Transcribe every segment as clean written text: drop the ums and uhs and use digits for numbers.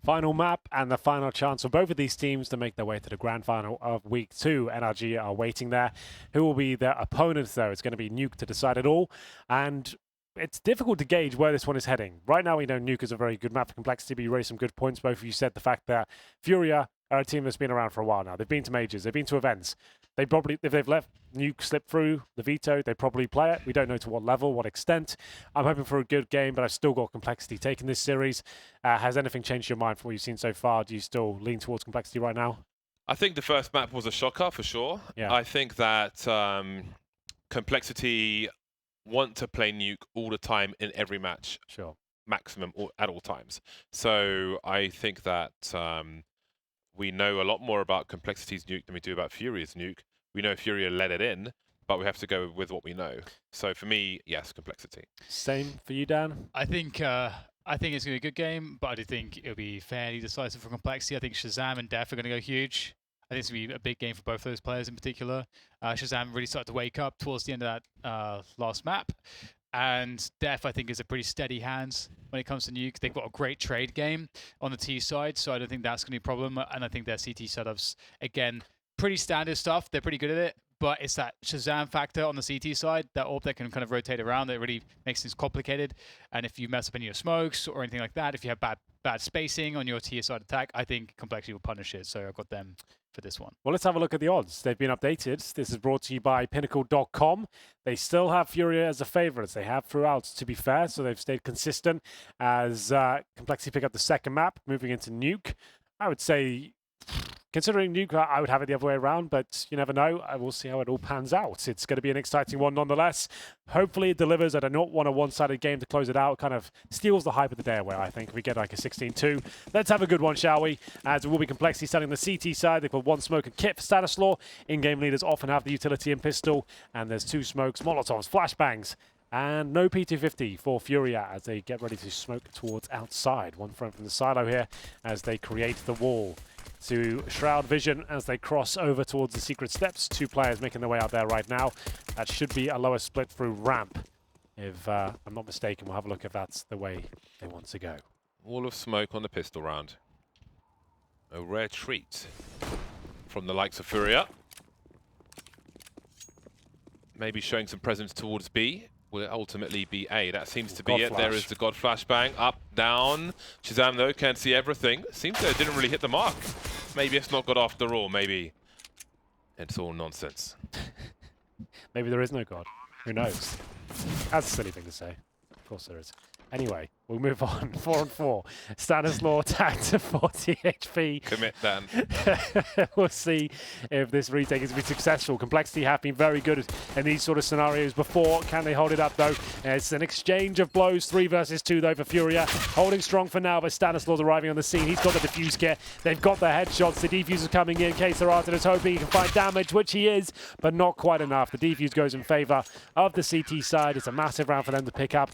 Final map and the final chance for both of these teams to make their way to the grand final of Week 2. NRG are waiting there. Who will be their opponents, though? It's going to be Nuke to decide it all. And it's difficult to gauge where this one is heading. Right now, we know Nuke is a very good map for Complexity, but you raised some good points. Both of you said the fact that Furia are a team that's been around for a while now. They've been to majors. They've been to events. They probably, if they've let Nuke slip through the veto, they probably play it. We don't know to what level, what extent. I'm hoping for a good game, but I've still got Complexity taking this series. Has anything changed your mind from what you've seen so far? Do you still lean towards Complexity right now? I think the first map was a shocker for sure. Yeah. I think that Complexity want to play Nuke all the time in every match. Sure. Maximum at all times. So I think that we know a lot more about Complexity's Nuke than we do about Furia's Nuke. We know Furia let it in, but we have to go with what we know. So for me, yes, Complexity. Same for you, Dan? I think it's going to be a good game, but I do think it'll be fairly decisive for Complexity. I think Shazam and Def are going to go huge. I think it's going to be a big game for both those players in particular. Shazam really started to wake up towards the end of that last map. And Def, I think, is a pretty steady hands when it comes to Nuke. They've got a great trade game on the T side, so I don't think that's going to be a problem. And I think their CT setups, again, pretty standard stuff. They're pretty good at it. But it's that Shazam factor on the CT side, that AWP that can kind of rotate around, that really makes things complicated. And if you mess up any of your smokes or anything like that, if you have bad spacing on your T side attack, I think Complexity will punish it. So I've got them for this one. Well, let's have a look at the odds. They've been updated. This is brought to you by Pinnacle.com. They still have Furia as a favourite. They have throughout, to be fair, so they've stayed consistent as Complexity pick up the second map, moving into Nuke. I would say, considering Nuke, I would have it the other way around, but you never know. I will see how it all pans out. It's going to be an exciting one nonetheless. Hopefully it delivers. I do not want a one-sided game to close it out. Kind of steals the hype of the day away, I think. If we get like a 16-2. Let's have a good one, shall we? As it will be Complexity starting the CT side. They've got one smoke and kit for Stanislaw. In-game leaders often have the utility and pistol. And there's two smokes, Molotovs, flashbangs. And no P250 for Furia as they get ready to smoke towards outside. One front from the silo here as they create the wall to shroud vision as they cross over towards the secret steps. Two players making their way out there right now. That should be a lower split through ramp. If I'm not mistaken, we'll have a look if that's the way they want to go. Wall of smoke on the pistol round. A rare treat from the likes of Furia. Maybe showing some presence towards B. Will it ultimately be A? That seems to be God it. flash. There is the God flashbang. Up, down. Shazam, though, can't see everything. Seems that it didn't really hit the mark. Maybe it's not God after all. Maybe it's all nonsense. Maybe there is no God. Who knows? That's a silly thing to say. Of course there is. Anyway, we'll move on. 4-on-4. Stanislaw tagged to 40 HP. Commit, Dan. We'll see if this retake is going to be successful. Complexity have been very good in these sort of scenarios before. Can they hold it up, though? It's an exchange of blows. 3 versus 2, though, for Furia. Holding strong for now, but Stanislaw's arriving on the scene. He's got the defuse kit. They've got the headshots. The defuse is coming in. K-Saratan is hoping he can find damage, which he is, but not quite enough. The defuse goes in favor of the CT side. It's a massive round for them to pick up.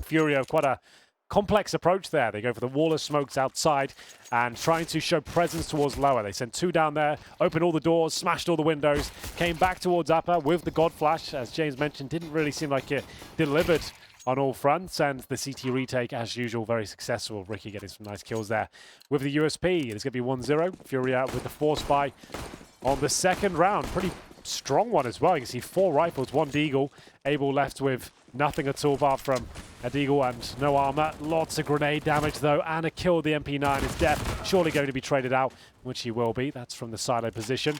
Furia, quite a complex approach there. They go for the wall of smokes outside and trying to show presence towards lower. They sent 2 down there, opened all the doors, smashed all the windows, came back towards upper with the God Flash. As James mentioned, didn't really seem like it delivered on all fronts, and the CT retake, as usual, very successful. Ricky getting some nice kills there with the USP. It's going to be 1-0. Furia with the force buy on the second round. Pretty strong one as well. You can see 4 rifles, 1 deagle. Able left with nothing at all apart from a deagle and no armor. Lots of grenade damage though, and a kill. The MP9 is Def. Surely going to be traded out, which he will be. That's from the silo position.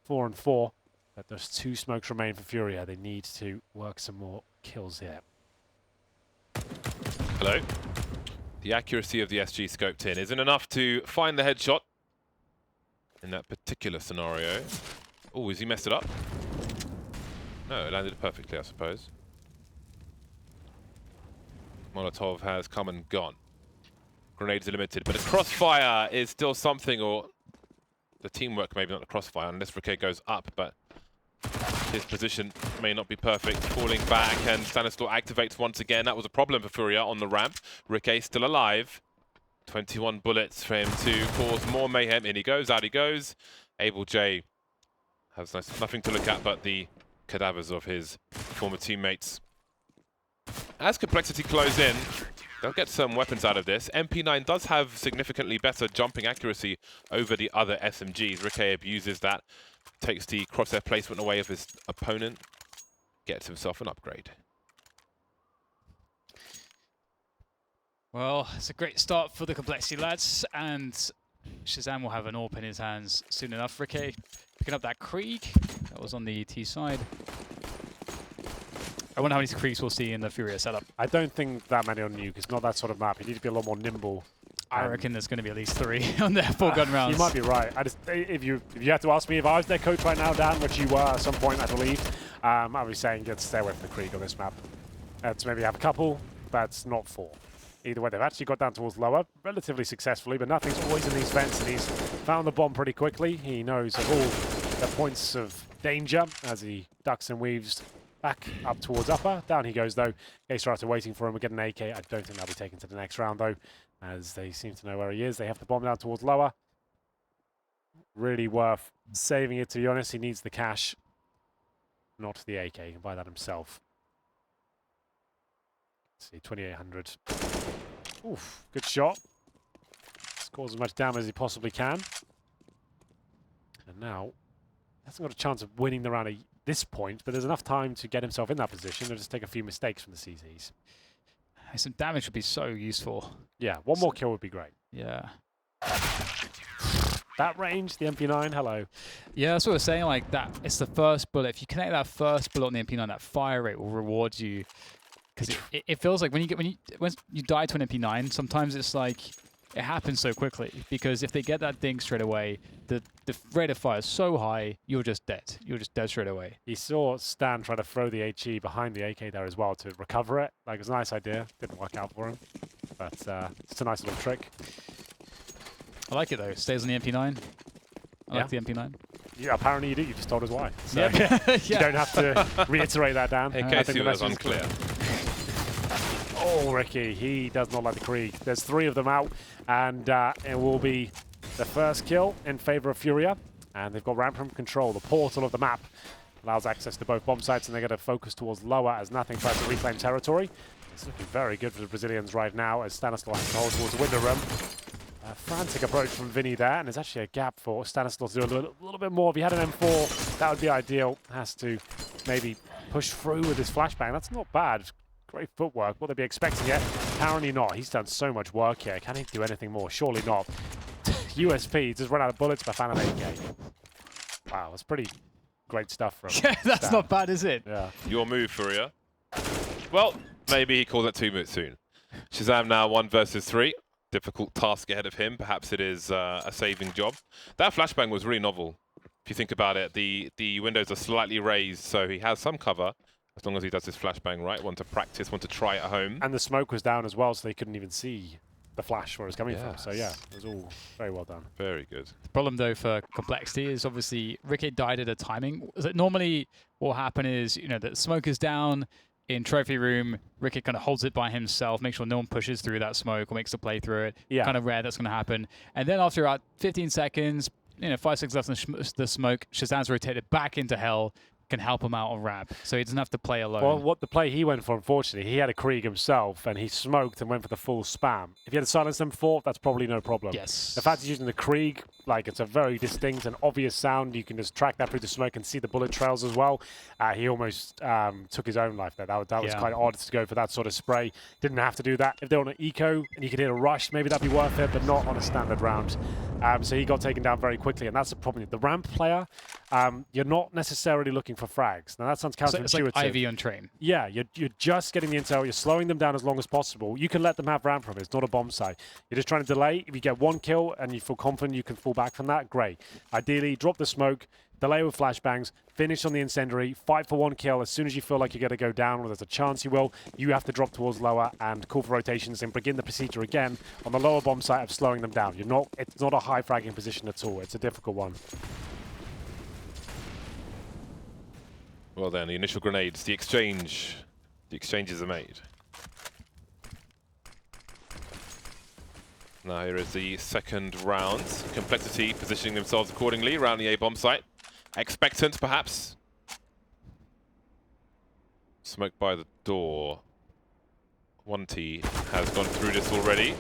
4-on-4. But there's 2 smokes remain for Furia. They need to work some more kills here. Hello. The accuracy of the SG scoped in isn't enough to find the headshot in that particular scenario. Oh, has he messed it up? No, it landed perfectly, I suppose. Molotov has come and gone. Grenades are limited, but a crossfire is still something, or the teamwork, maybe not the crossfire, unless Ricky goes up, but his position may not be perfect. Falling back, and Stanislaw activates once again. That was a problem for Furia on the ramp. Ricky still alive. 21 bullets for him to cause more mayhem. In he goes, out he goes. Able J has nothing to look at but the cadavers of his former teammates. As Complexity close in, They'll get some weapons out of this. MP9 does have significantly better jumping accuracy over the other SMGs. Ricky abuses that, takes the crosshair placement away of his opponent, gets himself an upgrade. Well, it's a great start for the Complexity lads, and Shazam will have an AWP in his hands soon enough. Ricky picking up that Krieg. That was on the T side. I wonder how many Kriegs we'll see in the Furia setup. I don't think that many on Nuke. It's not that sort of map. You need to be a lot more nimble. I reckon there's going to be at least 3 on their 4-gun rounds. You might be right. If you had to ask me if I was their coach right now, Dan, which you were at some point, I believe, I'd be saying get stay away from the Krieg on this map. Let's maybe have a couple, but not 4. Either way, they've actually got down towards lower relatively successfully, but nothing's always in these vents, and he's found the bomb pretty quickly. He knows of all the points of danger as he ducks and weaves back up towards upper. Down he goes, though. K-Starter waiting for him. We'll get an AK. I don't think they'll be taken to the next round, though, as they seem to know where he is. They have the bomb down towards lower. Really worth saving it, to be honest. He needs the cash, not the AK. He can buy that himself. Let's see, 2,800. Oof, good shot. Scores as much damage as he possibly can. And now, he hasn't got a chance of winning the round at this point, but there's enough time to get himself in that position and just take a few mistakes from the CZs. Some damage would be so useful. Yeah, one more kill would be great. Yeah. That range, the MP9, hello. Yeah, that's what I was saying. Like that, it's the first bullet. If you connect that first bullet on the MP9, that fire rate will reward you. Because it feels like when you die to an MP9, sometimes it's like it happens so quickly. Because if they get that ding straight away, the rate of fire is so high, you're just dead. You're just dead straight away. He saw Stan try to throw the HE behind the AK there as well to recover it. Like, it was a nice idea. Didn't work out for him. But it's a nice little trick. I like it though. Stays on the MP9. I like the MP9. Yeah, apparently you do. You just told us why. So Yep. you don't have to reiterate that, Dan. In case it was unclear. Oh, Ricky, he does not like the Krieg. There's 3 of them out, and it will be the first kill in favor of Furia. And they've got ramp room control. The portal of the map allows access to both bomb sites, and they're going to focus towards lower as Nothing tries to reclaim territory. It's looking very good for the Brazilians right now, as Stanislaw has to hold towards the window room. A frantic approach from Vinny there, and there's actually a gap for Stanislaw to do a little bit more. If he had an M4, that would be ideal. Has to maybe push through with his flashbang. That's not bad. Great footwork. Will they be expecting it? Apparently not. He's done so much work here. Can he do anything more? Surely not. USP, just run out of bullets by fan of AK. Wow, that's pretty great stuff from Yeah, that's Stan. not bad, is it? Yeah. Your move, Furia. Well, maybe he calls it too soon. Shazam now 1 versus 3. Difficult task ahead of him. Perhaps it is a saving job. That flashbang was really novel. If you think about it, the windows are slightly raised, so he has some cover. As long as he does his flashbang right, one to practice, one to try at home. And the smoke was down as well, so they couldn't even see the flash where it was coming from. So yeah, it was all very well done. Very good. The problem though for Complexity is obviously Ricky died at a timing. Normally what will happen is, you know, the smoke is down in trophy room, Ricky kind of holds it by himself, makes sure no one pushes through that smoke or makes a play through it. Yeah. Kind of rare that's going to happen. And then after about 15 seconds, 5 seconds left in the smoke, Shazam's rotated back into hell, can help him out on ramp, so he doesn't have to play alone. Well, what the play he went for, unfortunately, he had a Krieg himself, and he smoked and went for the full spam. If he had a silenced M4, that's probably no problem. Yes. The fact he's using the Krieg, like, it's a very distinct and obvious sound. You can just track that through the smoke and see the bullet trails as well. He almost took his own life there. That was quite odd to go for that sort of spray. Didn't have to do that. If they're on an eco and you could hit a rush, maybe that'd be worth it, but not on a standard round. So he got taken down very quickly, and that's the problem. The ramp player, you're not necessarily looking for frags. Now, that sounds counterintuitive. It's like IV on train. Yeah, you're just getting the intel. You're slowing them down as long as possible. You can let them have ramp room. It's not a bomb site. You're just trying to delay. If you get 1 kill and you feel confident you can fall back from that, great. Ideally, drop the smoke, delay with flashbangs, finish on the incendiary, fight for 1 kill. As soon as you feel like you're going to go down, or there's a chance you will, you have to drop towards lower and call for rotations and begin the procedure again on the lower bomb site of slowing them down. It's not a high fragging position at all. It's a difficult one. Well then, the initial grenades, the exchanges are made. Now here is the second round. Complexity positioning themselves accordingly around the A bomb site. Expectant, perhaps. Smoke by the door. 1T has gone through this already.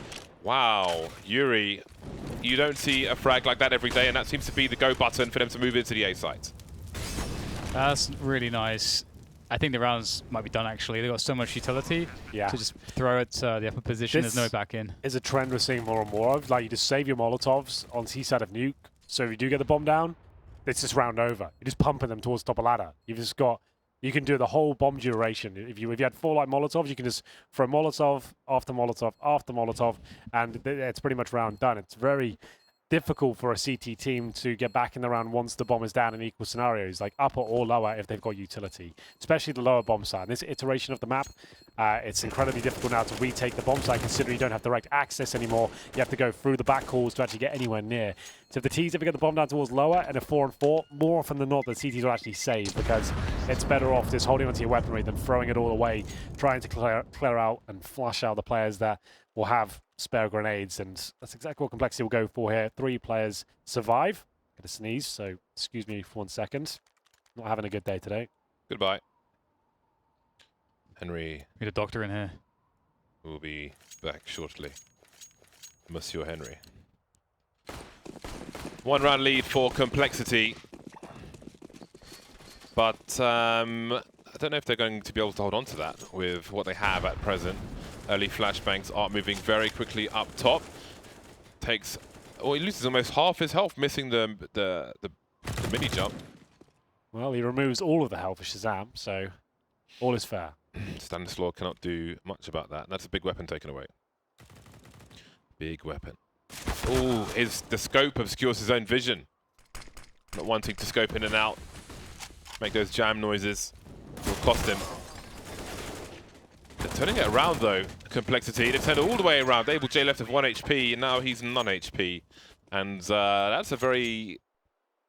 Wow, Yuri, you don't see a frag like that every day, and that seems to be the go button for them to move into the A site. That's really nice. I think the rounds might be done actually. They've got so much utility to just throw it the upper position. There's no back in. Is a trend we're seeing more and more of. Like, you just save your Molotovs on C side of Nuke, so if you do get the bomb down, it's just round over. You're just pumping them towards top of ladder. You've just got, you can do the whole bomb duration. If you had 4 light Molotovs, you can just throw Molotov after Molotov after Molotov, and it's pretty much round done. It's very difficult for a CT team to get back in the round once the bomb is down in equal scenarios, like upper or lower if they've got utility, especially the lower bomb side. This iteration of the map, it's incredibly difficult now to retake the bomb side, considering you don't have direct access anymore. You have to go through the back halls to actually get anywhere near. So if the T's ever get the bomb down towards lower and a 4-on-4, more often than not the CTs will actually save, because it's better off just holding onto your weaponry than throwing it all away, trying to clear out and flush out the players that will have spare grenades, and that's exactly what Complexity will go for here. 3 players survive. Gonna sneeze, so excuse me for 1 second. Not having a good day today. Goodbye. Henry. Need a doctor in here. Will be back shortly. Monsieur Henry. 1 round lead for Complexity. But I don't know if they're going to be able to hold on to that with what they have at present. Early flashbangs are moving very quickly up top. Takes, or he loses almost half his health, missing the mini jump. Well, he removes all of the health of Shazam, so all is fair. Stanislaw cannot do much about that. That's a big weapon taken away. Big weapon. Oh, the scope obscures his own vision. Not wanting to scope in and out. Make those jam noises. Will cost him. They're turning it around though, Complexity. They turned it all the way around. Able J left with 1 HP, and now he's none HP. And that's a very...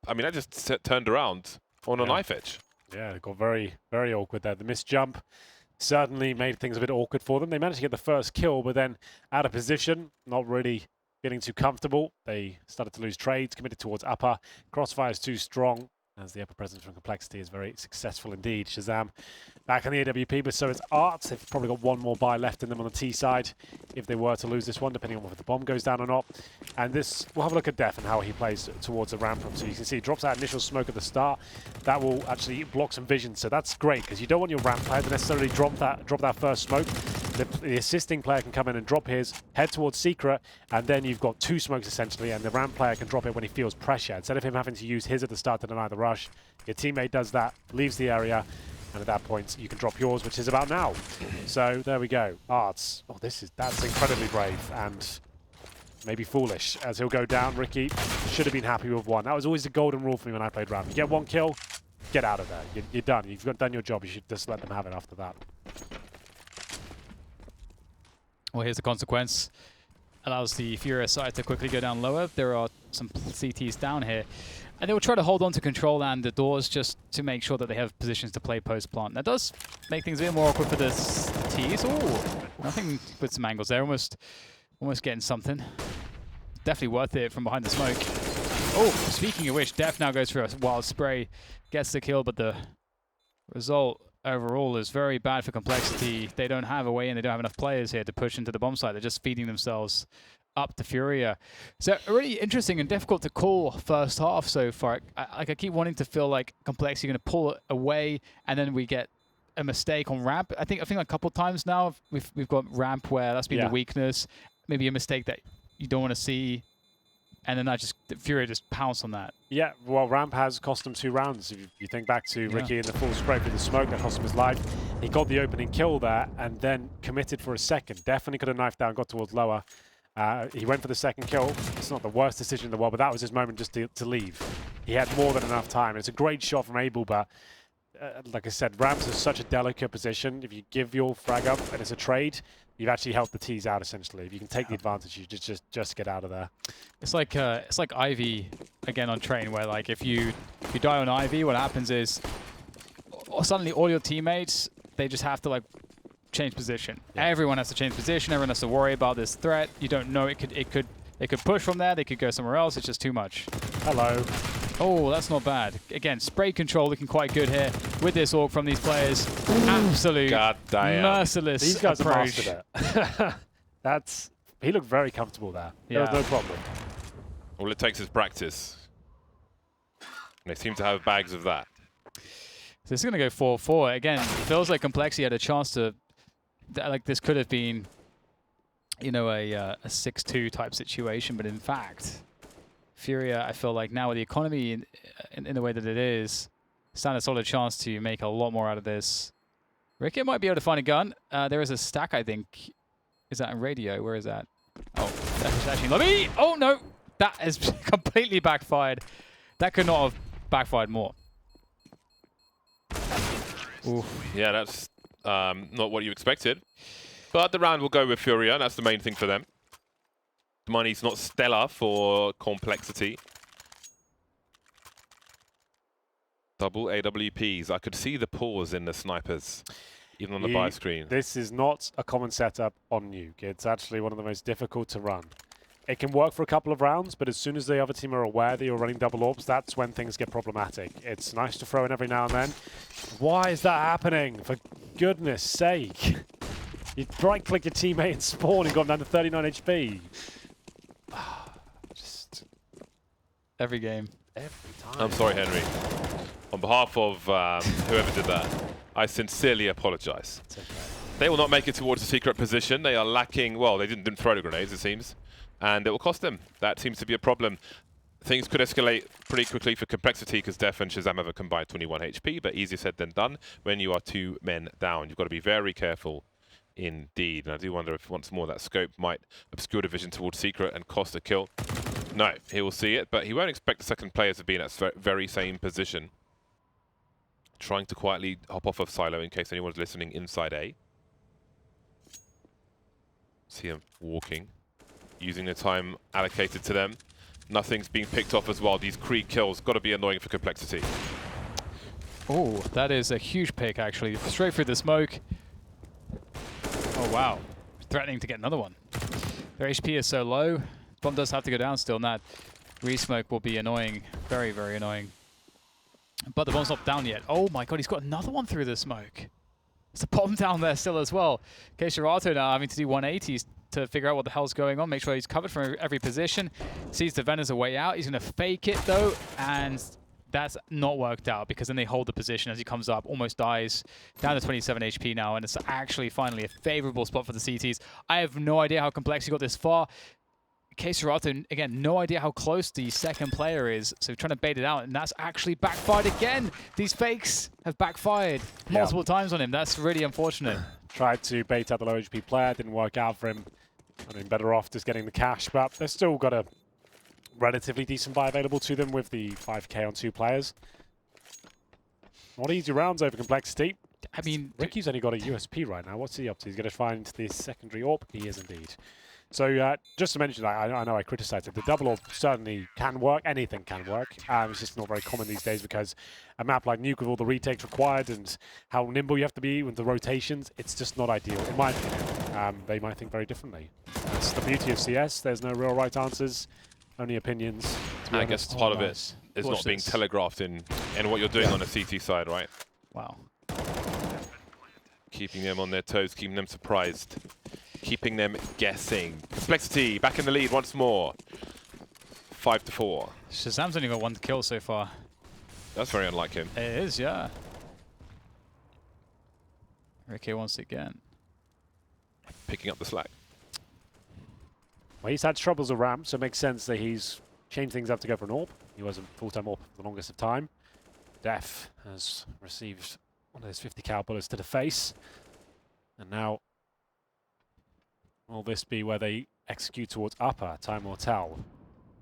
I mean, that just turned around on a knife edge. Yeah, it got very, very awkward there. The missed jump certainly made things a bit awkward for them. They managed to get the first kill, but then out of position, not really getting too comfortable. They started to lose trades, committed towards upper. Crossfire is too strong, as the upper presence from Complexity is very successful indeed. Shazam back on the AWP, but so is Arts. They've probably got 1 more buy left in them on the T side if they were to lose this one, depending on whether the bomb goes down or not. And this, we'll have a look at Def and how he plays towards the ramp from. So you can see he drops out initial smoke at the start. That will actually block some vision, so that's great, because you don't want your ramp player to necessarily drop that first smoke. The assisting player can come in and drop his, head towards Secret, and then you've got 2 smokes essentially, and the ramp player can drop it when he feels pressure. Instead of him having to use his at the start to deny the rush, your teammate does that, leaves the area, and at that point you can drop yours, which is about now. So there we go. Arts. Oh, that's incredibly brave and maybe foolish, as he'll go down. Ricky should have been happy with 1. That was always the golden rule for me when I played ramp. You get 1 kill, get out of there. You're done. You've done your job. You should just let them have it after that. Well, here's the consequence. Allows the Furia side to quickly go down lower. There are some CTs down here. And they will try to hold on to control and the doors just to make sure that they have positions to play post-plant. That does make things a bit more awkward for the Ts. Oh, nothing with some angles there. Almost getting something. Definitely worth it from behind the smoke. Oh, speaking of which, Def now goes for a wild spray. Gets the kill, but the result overall is very bad for Complexity. They don't have a way in. They don't have enough players here to push into the bomb site. They're just feeding themselves up to Furia. So really interesting and difficult to call first half so far. I keep wanting to feel like Complexity are going to pull it away, and then we get a mistake on ramp. I think a couple times now we've got ramp where that's been the weakness. Maybe a mistake that you don't want to see, and then Furia just pounce on that. Yeah, well, ramp has cost him 2 rounds. If you think back to Ricky in the full spray through the smoke, that cost him his life. He got the opening kill there and then committed for a second. Definitely could have knifed down, got towards lower. He went for the second kill. It's not the worst decision in the world, but that was his moment just to leave. He had more than enough time. It's a great shot from Abel, but like I said, ramps is such a delicate position. If you give your frag up and it's a trade, you've actually helped the T's out essentially. If you can take the advantage, you just get out of there. It's like Ivy again on train, where like if you die on Ivy, what happens is suddenly all your teammates, they just have to like change position. Everyone has to change position. Everyone has to worry about this threat. You don't know, they could push from there. They could go somewhere else. It's just too much. Hello. Oh, that's not bad. Again, spray control looking quite good here with this org from these players. Absolute God damn. merciless These guys have approach. mastered it. He looked very comfortable there. There was no problem. All it takes is practice. And they seem to have bags of that. So this is going to go 4-4. Again, feels like Complexity had a chance to... Like, this could have been, you know, a 6-2 type situation, but in fact, Furia, I feel like now with the economy in the way that it is, stand a solid chance to make a lot more out of this. Ricky might be able to find a gun. There is a stack, I think. Is that in radio? Where is that? Oh, that's actually lobby. Oh, no. That has completely backfired. That could not have backfired more. Ooh. Yeah, that's not what you expected. But the round will go with Furia. That's the main thing for them. The money's not stellar for Complexity. Double AWPs. I could see the pause in the snipers, even on the buy screen. This is not a common setup on Nuke. It's actually one of the most difficult to run. It can work for a couple of rounds, but as soon as the other team are aware that you're running double orbs, that's when things get problematic. It's nice to throw in every now and then. Why is that happening? For goodness sake. You right-click your teammate and spawn and got him down to 39 HP. Just Every game. every time. I'm sorry, Henry. On behalf of whoever did that, I sincerely apologize. It's okay. They will not make it towards a secret position. They are lacking... Well, they didn't throw the grenades, it seems. And it will cost them. That seems to be a problem. Things could escalate pretty quickly for Complexity because Def and Shazam have a combined 21 HP, but easier said than done when you are 2 men down. You've got to be very careful indeed. And I do wonder if once more that scope might obscure the vision towards secret and cost a kill. No, he will see it, but he won't expect the second player to be in that very same position. Trying to quietly hop off of Silo in case anyone's listening inside A. See him walking, using the time allocated to them. Nothing's being picked off as well. These Krieg kills got to be annoying for Complexity. Oh, that is a huge pick, actually. Straight through the smoke. Oh, wow. Threatening to get another one. Their HP is so low. Bomb does have to go down still, and that re-smoke will be annoying. Very, very annoying. But the bomb's not down yet. Oh my god, he's got another one through the smoke. There's a bomb down there still as well. Keishirato now having to do 180s to figure out what the hell's going on. Make sure he's covered from every position. Sees the Ven as a way out. He's going to fake it though, and that's not worked out because then they hold the position as he comes up, almost dies, down to 27 HP now, and it's actually finally a favorable spot for the CTs. I have no idea how Complexity got this far. Keishirato, again, no idea how close the second player is, so trying to bait it out, and that's actually backfired again. These fakes have backfired multiple times on him. That's really unfortunate. Tried to bait out the low HP player, didn't work out for him. I mean, better off just getting the cash, but they've still got a relatively decent buy available to them with the 5k on 2 players. Not easy rounds over Complexity. I mean, Ricky's only got a USP right now. What's he up to? He's going to find the secondary AWP. He is indeed. So just to mention, I know I criticized it. The double AWP certainly can work. Anything can work. It's just not very common these days because a map like Nuke with all the retakes required and how nimble you have to be with the rotations, it's just not ideal, in my opinion. They might think very differently. That's the beauty of CS. There's no real right answers, only opinions. I guess part of it is not being telegraphed in what you're doing on the CT side, right? Wow. Keeping them on their toes, keeping them surprised. Keeping them guessing. Complexity back in the lead once more. 5-4. Shazam's only got 1 kill so far. That's very unlike him. It is, yeah. Ricky wants it again. Picking up the slack. Well, he's had troubles with ramp, so it makes sense that he's changed things up to go for an AWP. He wasn't full-time AWP for the longest of time. Def has received one of those 50 cal bullets to the face. And now, will this be where they execute towards upper? Time will tell.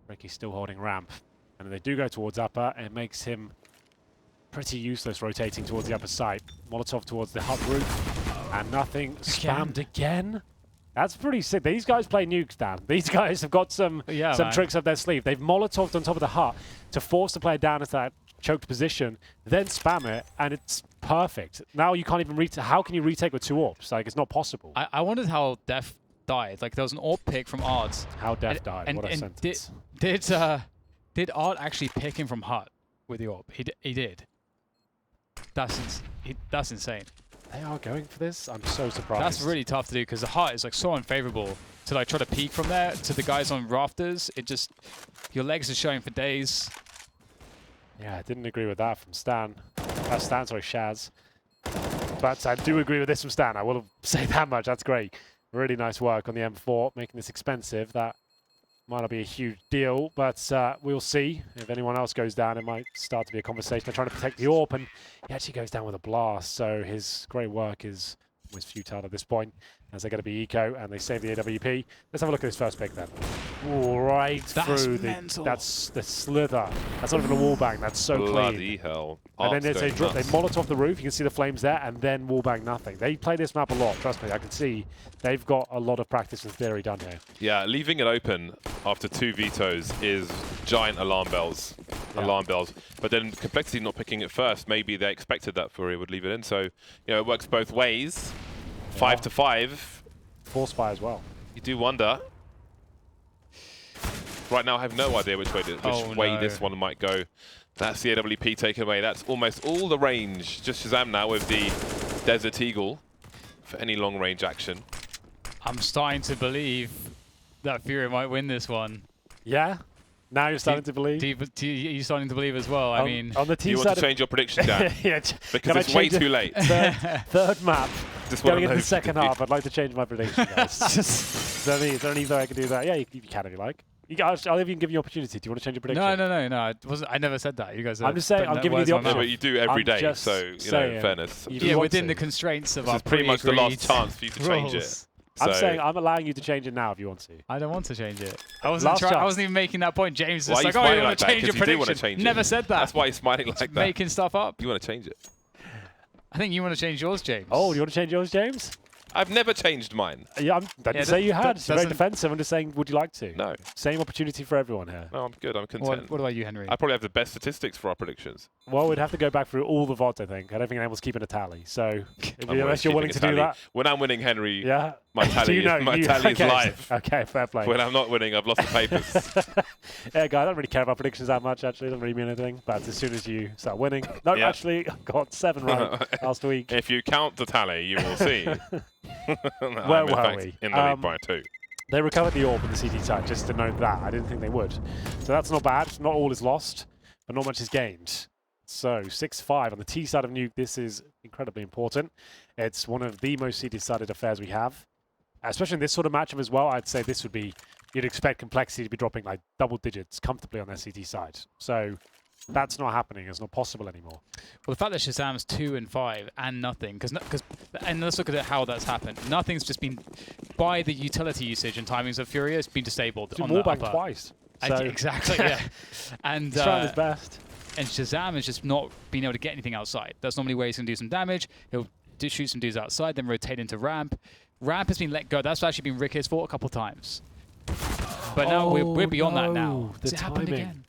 Ricky's still holding ramp. And if they do go towards upper, it makes him pretty useless rotating towards the upper site. Molotov towards the hut roof. And nothing. Spammed again? That's pretty sick. These guys play Nuke, Dan. These guys have got some tricks up their sleeve. They've Molotoved on top of the hut to force the player down into that choked position, then spam it, and it's perfect. Now you can't even retake. How can you retake with 2 AWPs? Like, it's not possible. I wondered how Def died. Like, there was an AWP pick from Arts. How Def died. What a sentence. Did Art actually pick him from hut? with the AWP. He did. That's insane. They are going for this? I'm so surprised. That's really tough to do because the heart is like so unfavorable to like try to peek from there to the guys on rafters. It just, your legs are showing for days. Yeah, I didn't agree with that from Stan. Stan, sorry, Shaz. But I do agree with this from Stan. I will say that much. That's great. Really nice work on the M4, making this expensive. That might not be a huge deal, but we'll see. If anyone else goes down, it might start to be a conversation. They're trying to protect the AWP, and he actually goes down with a blast. So his great work is almost futile at this point, as they're going to be eco, and they save the AWP. Let's have a look at this first pick then. Ooh, right through that's the slither. That's not even a wall bang. That's so Bloody clean. hell. And then Art's they going nuts. Molotov the roof. You can see the flames there, and then wall bang nothing. They play this map a lot. Trust me, I can see they've got a lot of practice and theory done here. Yeah, leaving it open after 2 vetoes is giant alarm bells. Yeah. Alarm bells. But then Complexity not picking it first, maybe they expected that Furia would leave it in. So, you know, it works both ways. 5 to 5. Force fire as well. You do wonder. Right now, I have no idea which way this one might go. That's the AWP taken away. That's almost all the range. Just Shazam now with the Desert Eagle for any long-range action. I'm starting to believe that Furia might win this one. Yeah? Now you're starting to believe? You're starting to believe as well. I mean, on the Do team you side want to change your prediction, Dan? yeah, Because it's way too late. Third map. Just one Going of into the those second to do. half, I'd like to change my prediction, guys. Is there any way I can do that? Yeah, you can if you like. I'll even give you an opportunity. Do you want to change your prediction? No. I never said that. You guys. I'm just saying. I'm giving you the No, option. but you do every I'm day, just so, you know, saying, in fairness. if you Yeah, want within to. the constraints of This our is pretty much the last pre-agreed chance for you to change it. rules. I'm So- saying I'm allowing you to change it now if you want to. I don't want to change it. I Last wasn't chance. even making that point. James Why was are like, you "Oh, you smiling want like to that? change your 'Cause you do wanna prediction?" change it. Never said that. That's why he's smiling like that. Making stuff up. You want to change it. I think you want to change yours, James. Oh, you want to change yours, James? I've never changed mine. Yeah, I didn't say you had. It's very doesn't- defensive. I'm just saying, would you like to? No. Same opportunity for everyone here. No, I'm good. I'm content. What about you, Henry? I probably have the best statistics for our predictions. Well, we'd have to go back through all the VODs, I think. I don't think anyone's keeping a tally. So, unless you're willing to do that. When I'm winning, Henry, Yeah. my tally, my tally is okay. live. Okay, fair play. When I'm not winning, I've lost the papers. Yeah, guys, I don't really care about predictions that much, actually. It doesn't really mean anything. But as soon as you start winning... No, Yeah. actually, I got 7 right last week. If you count the tally, you will see. Where I'm in were fact we? in the lead by 2. They recovered the AWP on the CT side, just to note that. I didn't think they would. So that's not bad. Not all is lost, but not much is gained. So 6-5 on the T side of Nuke. This is incredibly important. It's one of the most CT-sided affairs we have. Especially in this sort of matchup as well, I'd say this would be... You'd expect Complexity to be dropping like double digits comfortably on their CT side. So that's not happening. It's not possible anymore. Well, the fact that Shazam's 2 and 5 and nothing, and let's look at how that's happened. Nothing's just been, by the utility usage and timings of Furia, it's been disabled on the wallbang upper. twice. And- So exactly, yeah. And he's trying his best. and Shazam has just not been able to get anything outside. That's normally where he's going to do some damage. He'll shoot some dudes outside, then rotate into ramp. Ramp has been let go. That's actually been Ricky's fault a couple times. But now we're beyond that now. The It's happened timing. again.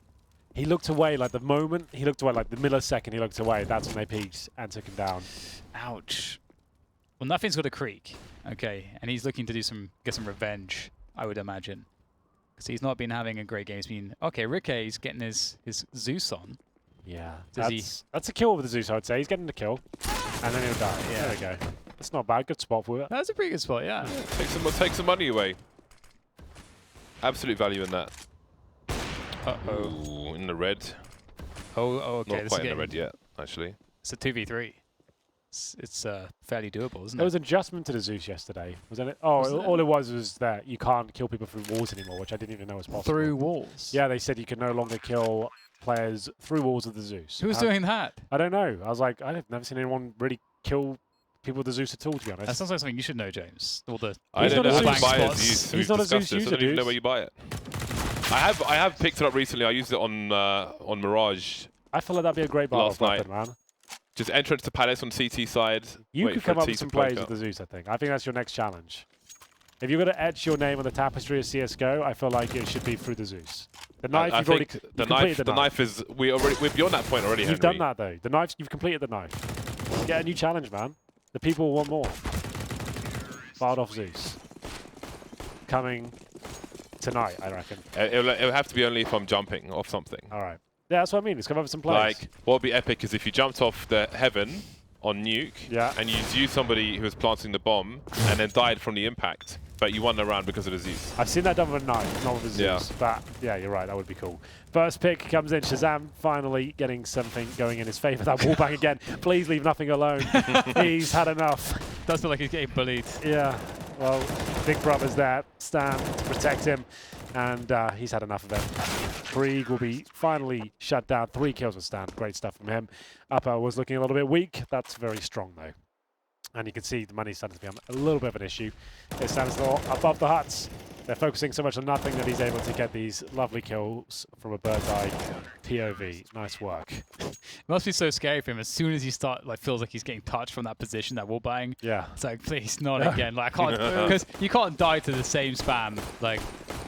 He looked away, like the moment he looked away, like the millisecond he looked away, that's when they peaked and took him down. Ouch. Well, nothing's got a creek. Okay, and he's looking to get some revenge, I would imagine. Because he's not been having a great game. He's been... Okay, Ricky's getting his Zeus on. Yeah, Does that's a kill with the Zeus, I would say. He's getting the kill, and then he'll die. Yeah. There we go. That's not bad. Good spot for it. That's a pretty good spot, yeah. Take some money away. Absolute value in that. Uh-oh. Ooh, in the red. Oh, okay. Not This quite is in the red yet, actually. It's a 2v3. It's fairly doable, isn't There it? was an adjustment to the Zeus yesterday, wasn't it? Oh, Was there? all it was that you can't kill people through walls anymore, which I didn't even know was possible. Through walls? Yeah, they said you could no longer kill players through walls of the Zeus. Who's doing that? I don't know. I was like, I've never seen anyone really kill people with the Zeus at all, to be honest. That sounds like something you should know, James. All the I don't not know a how to Zeus buy a spots. Zeus. He's We've not a discussed Zeus this. I user, don't even know dude. where you buy it. I have picked it up recently. I used it on Mirage. I feel like that'd be a great battle Last night. weapon, man. Just entrance to Palace on CT side. You wait could for a come up T with to some poke plays up. with the Zeus, I think. I think that's your next challenge. If you're going to etch your name on the tapestry of CSGO, I feel like it should be through the Zeus. The knife, I you've already think you've the completed knife is we're beyond that point already. You've Henry. done that, though. The knife, you've completed the knife. Get a new challenge, man. The people want more. Fired off Zeus. Coming tonight, I reckon. It'll have to be only if I'm jumping off something. All right. Yeah, that's what I mean. Let's come up with some plays. Like, what would be epic is if you jumped off the heaven on Nuke, and you used somebody who was planting the bomb and then died from the impact, but you won the round because of the Zeus. I've seen that done with a knife, not with a Zeus. But yeah, you're right. That would be cool. First pick comes in. Shazam finally getting something going in his favor. That wallbang again. Please leave nothing alone. He's had enough. Does feel like he's getting bullied. Yeah. Well, Big Brother's there. Stan to protect him. And he's had enough of it. Krieg will be finally shut down. 3 kills with Stan. Great stuff from him. Upper was looking a little bit weak. That's very strong, though. And you can see the money's starting to become a little bit of an issue. It stands above the huts. They're focusing so much on nothing that he's able to get these lovely kills from a bird's eye POV. Nice work. It must be so scary for him. As soon as he feels like he's getting touched from that position, that wall bang. Yeah. It's like, please, not again. Like, I can't, because you can't die to the same spam like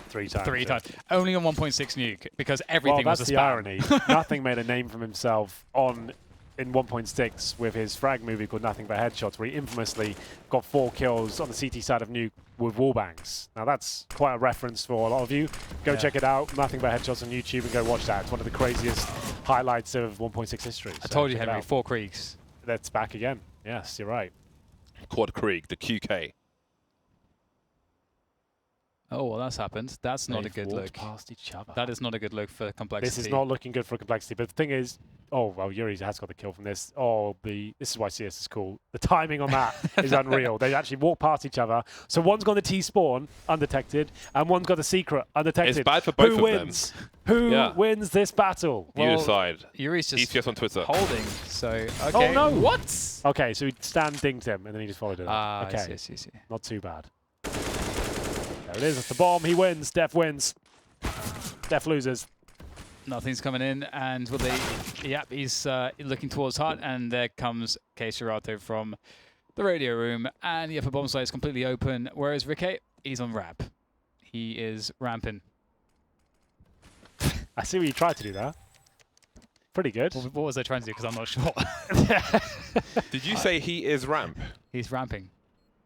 3 times. 3 times. Only on 1.6 Nuke, because everything was a spam. Well, that's the irony. Nothing made a name for himself in 1.6 with his frag movie called Nothing But Headshots, where he infamously got 4 kills on the CT side of Nuke with wallbangs. Now that's quite a reference for a lot of you. Go check it out, Nothing But Headshots on YouTube, and go watch that. It's one of the craziest highlights of 1.6 history. I told you, Henry, 4 Kriegs. That's back again. Yes, you're right. Quad Krieg, the QK. Oh, well, that's happened. That's not a good look. Past each other. That is not a good look for Complexity. This is not looking good for Complexity. But the thing is, oh, well, Yuri has got the kill from this. Oh, this is why CS is cool. The timing on that is unreal. They actually walk past each other. So one's got the T-spawn undetected, and one's got the secret undetected. It's bad for both Who of wins? Who wins this battle? You decide. Yuri's just ECS on Twitter. holding, so, okay. Oh, no. What? Okay, so Stan dinged him, and then he just followed it up. Ah, okay. I see. Not too bad. There it is. That's the bomb. He wins. Def wins. Def loses. Nothing's coming in, and will they? Yep, he's looking towards hut, and there comes Keiserato from the radio room, and the upper bomb site is completely open. Whereas Ricky, he's on ramp. He is ramping. I see what you tried to do there. Pretty good. What was I trying to do? Because I'm not sure. Did you say he is ramp? He's ramping.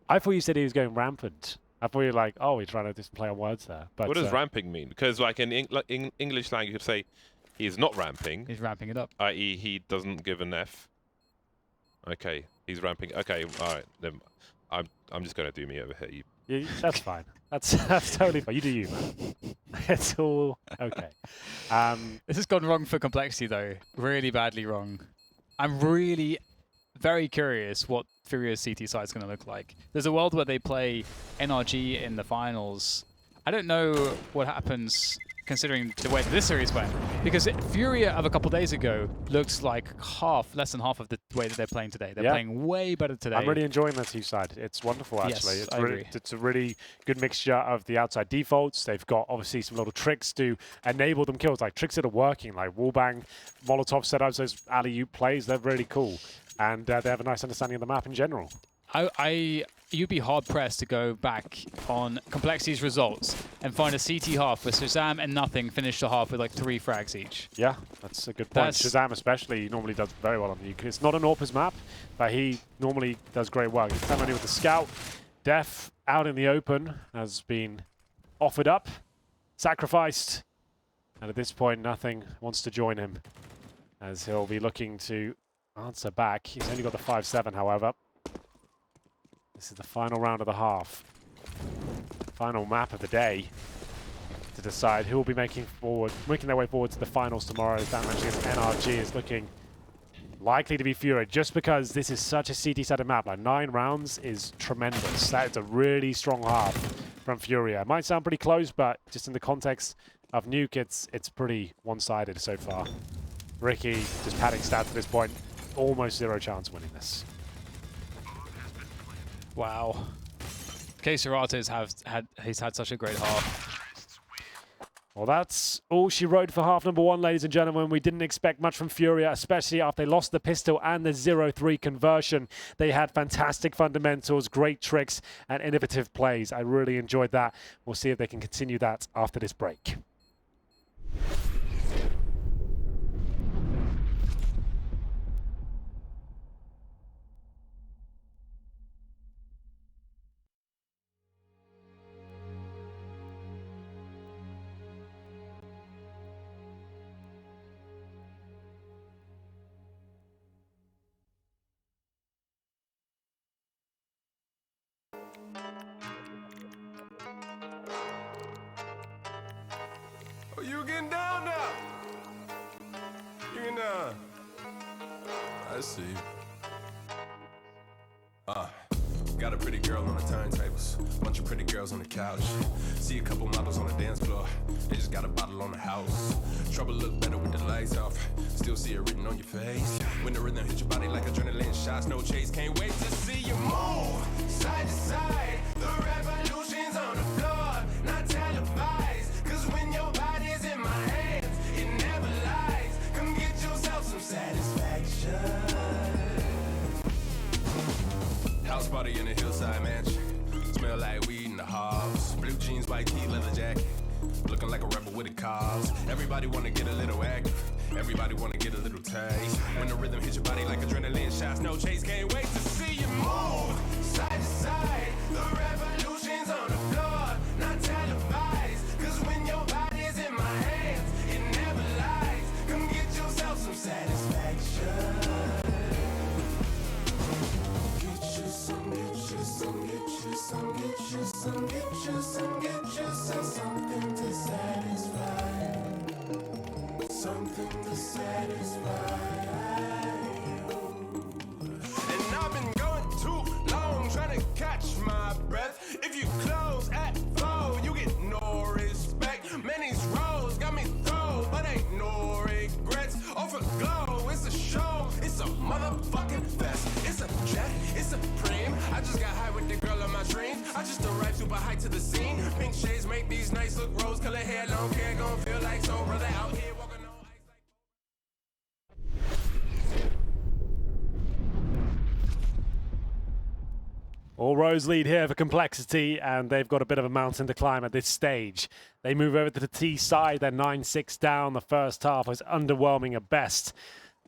I thought you said he was going rampant. I thought you were like, oh, we're trying to just play on words there. But what does ramping mean? Because like in English language, you could say he's not ramping. He's ramping it up. I.e., he doesn't give an F. Okay, he's ramping. Okay, all right. Then I'm just gonna do me over here. That's fine. That's totally fine. You do you, man. It's all okay. This has gone wrong for Complexity, though. Really badly wrong. I'm really very curious what Furia's CT side is going to look like. There's a world where they play NRG in the finals. I don't know what happens considering the way that this series went, because Furia of a couple days ago looks like less than half of the way that they're playing today. They're playing way better today. I'm really enjoying the T side. It's wonderful, actually. Yes, It's a really good mixture of the outside defaults. They've got obviously some little tricks to enable them kills, like tricks that are working, like wallbang, Molotov setups, those alley-oop plays. They're really cool, and they have a nice understanding of the map in general. You'd be hard-pressed to go back on Complexity's results and find a CT half where Shazam and Nothing finished the half with like 3 frags each. Yeah, that's a good point. Shazam especially normally does very well on the Nuke. It's not an AWPers map, but he normally does great work. He's coming with the scout. Def out in the open has been offered up, sacrificed, and at this point Nothing wants to join him as he'll be looking to answer back. He's only got the 5-7, however. This is the final round of the half. Final map of the day to decide who will be making their way forward to the finals tomorrow. That match against NRG is looking likely to be Furia, just because this is such a CT-sided map. Like 9 rounds is tremendous. That is a really strong half from Furia. It might sound pretty close, but just in the context of Nuke, it's pretty one-sided so far. Ricky just padding stats at this point. Almost 0 chance winning this. Wow. Keiserato he's had such a great half. Well, that's all she wrote for half number 1, ladies and gentlemen. We didn't expect much from Furia, especially after they lost the pistol and the 0-3 conversion. They had fantastic fundamentals, great tricks, and innovative plays. I really enjoyed that. We'll see if they can continue that after this break. You getting down now? You getting down? I see. Got a pretty girl on the turntables, bunch of pretty girls on the couch. See a couple models on the dance floor, they just got a bottle on the house. Trouble look better with the lights off, still see it written on your face. When the rhythm hits your body like adrenaline shots, no chase, can't wait to see you move side to side. The revolution's on the floor, not televised. Cause when your body's in my hands, it never lies. Come get yourself some satisfaction. House party in a hillside mansion. Smell like weed in the halls. Blue jeans, white tee, leather jacket. Looking like a rebel with a cause. Everybody wanna get a little active. Everybody wanna get a little taste. When the rhythm hits your body like adrenaline shots, no chase, can't wait to see you move side to side. The revolution's on the floor, not televised. Cause when your body's in my hands, it never lies. Come get yourself some satisfaction. Something to satisfy. Something to satisfy. And I've been going too long trying to catch my breath. If you close at 4, you get no respect. Man, these roads got me thrown, but ain't no regrets. Over glow, it's a show, it's a motherfucking fest. It's a jet, it's supreme. I just got high with the girl of my dreams. I just arrived super high to the scene. Pink shades make these nice look rose color hair, long hair, gon' feel like so brother out here walking on ice like. All roads lead here for Complexity, and they've got a bit of a mountain to climb at this stage. They move over to the T side. They're 9-6 down. The first half was underwhelming at best.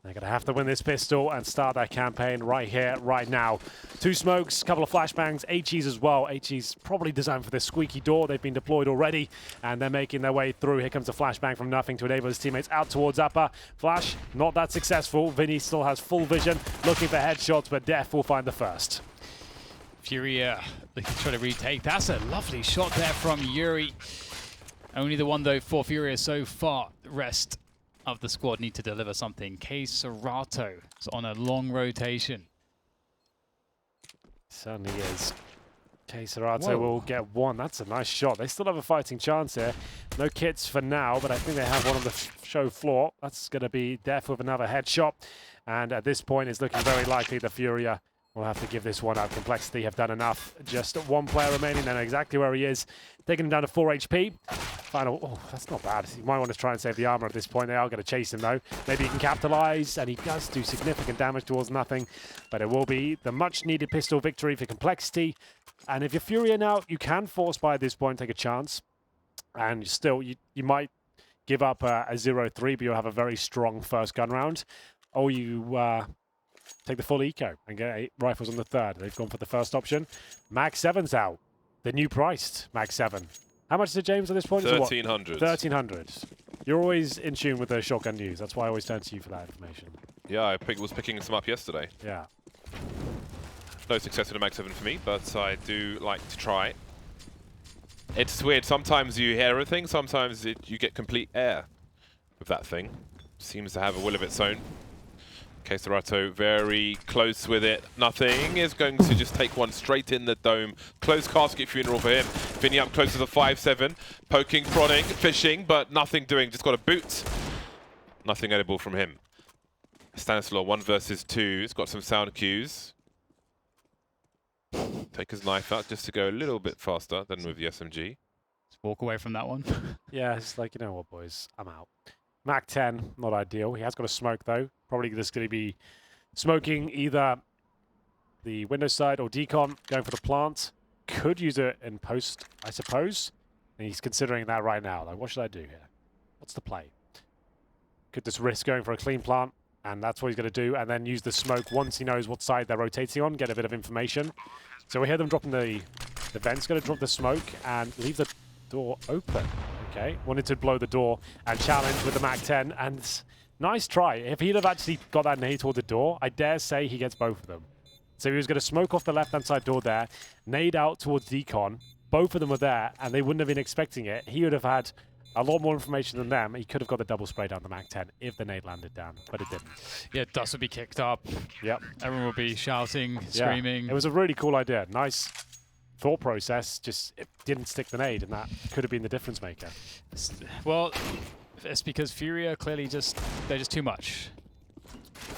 They're going to have to win this pistol and start their campaign right here, right now. 2 smokes, couple of flashbangs, HEs as well. HEs probably designed for this squeaky door. They've been deployed already, and they're making their way through. Here comes a flashbang from nothing to enable his teammates out towards upper. Flash, not that successful. Vinny still has full vision, looking for headshots, but Def will find the first. Furia looking to try to retake. That's a lovely shot there from Yuri. Only the one, though, for Furia so far. The rest of the squad need to deliver something. K Serato is on a long rotation. Certainly is. K Serato will get one. That's a nice shot. They still have a fighting chance here. No kits for now, but I think they have one on the show floor. That's going to be Def with another headshot. And at this point, it's looking very likely the Furia will have to give this one up. Complexity have done enough. Just one player remaining, then exactly where he is. Taking him down to 4 HP. Final, oh, that's not bad. You might want to try and save the armor at this point. They are going to chase him, though. Maybe he can capitalize, and he does do significant damage towards nothing. But it will be the much-needed pistol victory for Complexity. And if you're Furia now, you can force by this point, take a chance. And still, you might give up a 0-3, but you'll have a very strong first gun round. Or you take the full eco and get 8 rifles on the third. They've gone for the first option. Mag 7's out. The new priced Mag 7. How much is it, James, at this point? 1,300. 1,300. You're always in tune with the shotgun news. That's why I always turn to you for that information. Yeah, I was picking some up yesterday. Yeah. No success with a Mag 7 for me, but I do like to try. It's weird. Sometimes you hear everything. Sometimes you get complete air with that thing. Seems to have a will of its own. K Serato very close with it. Nothing is going to just take one straight in the dome. Close casket funeral for him. Vinny up close to the 5-7. Poking, prodding, fishing, but nothing doing. Just got a boot. Nothing edible from him. Stanislaw 1 versus 2. It's got some sound cues. Take his knife out just to go a little bit faster than with the SMG. Just walk away from that one. Yeah, it's like, you know what, boys? I'm out. Mac 10, not ideal. He has got a smoke, though. Probably just going to be smoking either the window side or decon, going for the plant. Could use it in post, I suppose. And he's considering that right now. Like, what should I do here? What's the play? Could just risk going for a clean plant, and that's what he's going to do, and then use the smoke once he knows what side they're rotating on, get a bit of information. So we hear them dropping the vents, going to drop the smoke and leave the door open. Okay, wanted to blow the door and challenge with the Mac 10, and nice try. If he'd have actually got that nade toward the door, I dare say he gets both of them. So he was going to smoke off the left-hand side door there, nade out towards decon. Both of them were there, and they wouldn't have been expecting it. He would have had A lot more information than them. He could have got the double spray down the Mac 10 if the nade landed down, but it didn't. Yeah, dust would be kicked up. Yep. Everyone would be shouting, Yeah. screaming. It was a really cool idea. Nice thought process. Just it didn't stick the nade, and that could have been the difference maker. Well, it's because Furia clearly they're just too much.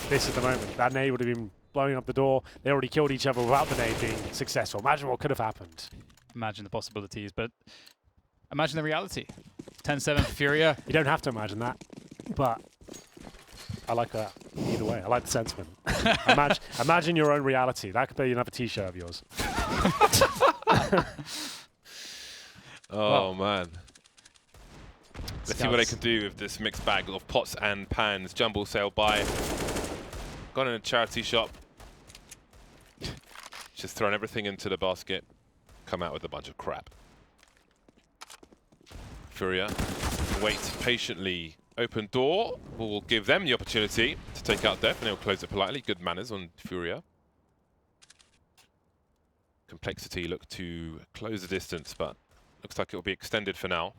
This is the moment. That nade would have been blowing up the door. They already killed each other without the nade being successful. Imagine what could have happened. Imagine the possibilities, but imagine the reality. 10-7 for Furia. You don't have to imagine that, but I like that. Either way, I like the sentiment. Imagine your own reality. That could be another T-shirt of yours. Oh, man. Let's see what they can do with this mixed bag of pots and pans. Jumble sail by. Gone in a charity shop. Just thrown everything into the basket. Come out with a bunch of crap. Furia waits patiently. Open door will give them the opportunity to take out Def, and they'll close it politely. Good manners on Furia. Complexity look to close the distance, but looks like it will be extended for now.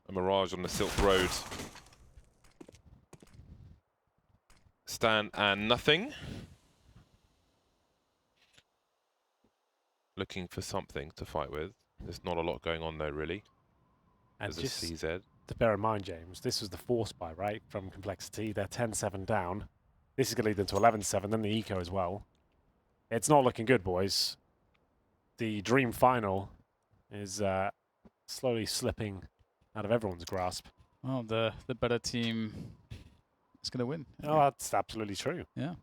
A Mirage on the Silk Road. Stan and nothing. Looking for something to fight with. There's not a lot going on though, really. And There's just a CZ. to bear in mind, James, this was the force buy, right, from Complexity. They're 10-7 down. This is going to lead them to 11-7, then the eco as well. It's not looking good, boys. The Dream Final is slowly slipping out of everyone's grasp. Well, the better team is going to win. Oh, that's absolutely true. Yeah.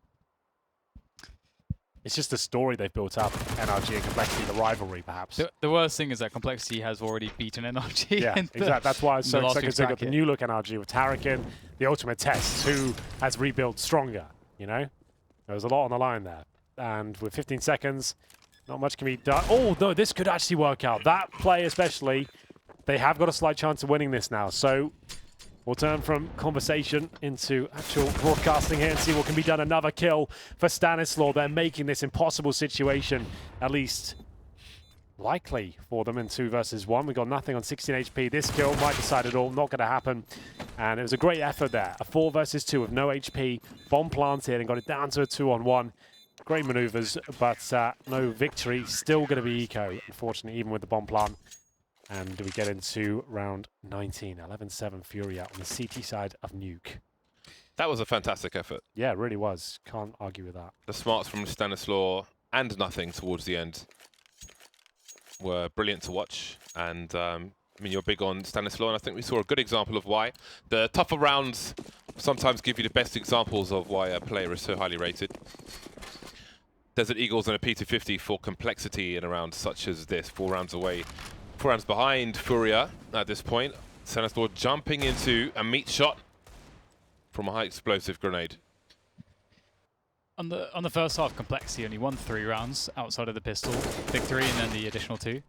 It's just the story they've built up, NRG and Complexity, the rivalry, perhaps. The worst thing is that Complexity has already beaten NRG. Yeah, exactly. That's why it's so last exciting week's to got the bracket. new look NRG with Tarakin, the ultimate test, who has rebuilt stronger, you know? There was a lot on the line there. And with 15 seconds, not much can be done. Oh, no, this could actually work out. That play especially, they have got a slight chance of winning this now. So we'll turn from conversation into actual broadcasting here and see what can be done. Another kill for Stanislaw. They're making this impossible situation at least likely for them in 2 versus 1. We got nothing on 16 HP. This kill might decide it all. Not going to happen. And it was a great effort there. A 4 versus 2 with no HP. Bomb planted and got it down to a 2-on-1. Great maneuvers, but no victory. Still going to be eco, unfortunately, even with the bomb plant. And we get into round 19. 11-7 Furia on the CT side of Nuke. That was a fantastic effort. Yeah, it really was. Can't argue with that. The smarts from Stanislaw and nothing towards the end were brilliant to watch. And I mean, you're big on Stanislaw, and I think we saw a good example of why. The tougher rounds sometimes give you the best examples of why a player is so highly rated. Desert Eagles and a P250 for Complexity in a round such as this. 4 rounds away. 4 rounds behind Furia at this point. Stanislaw jumping into a meat shot from a high explosive grenade. On the first half, Complexity only won 3 rounds outside of the pistol victory and then the additional 2.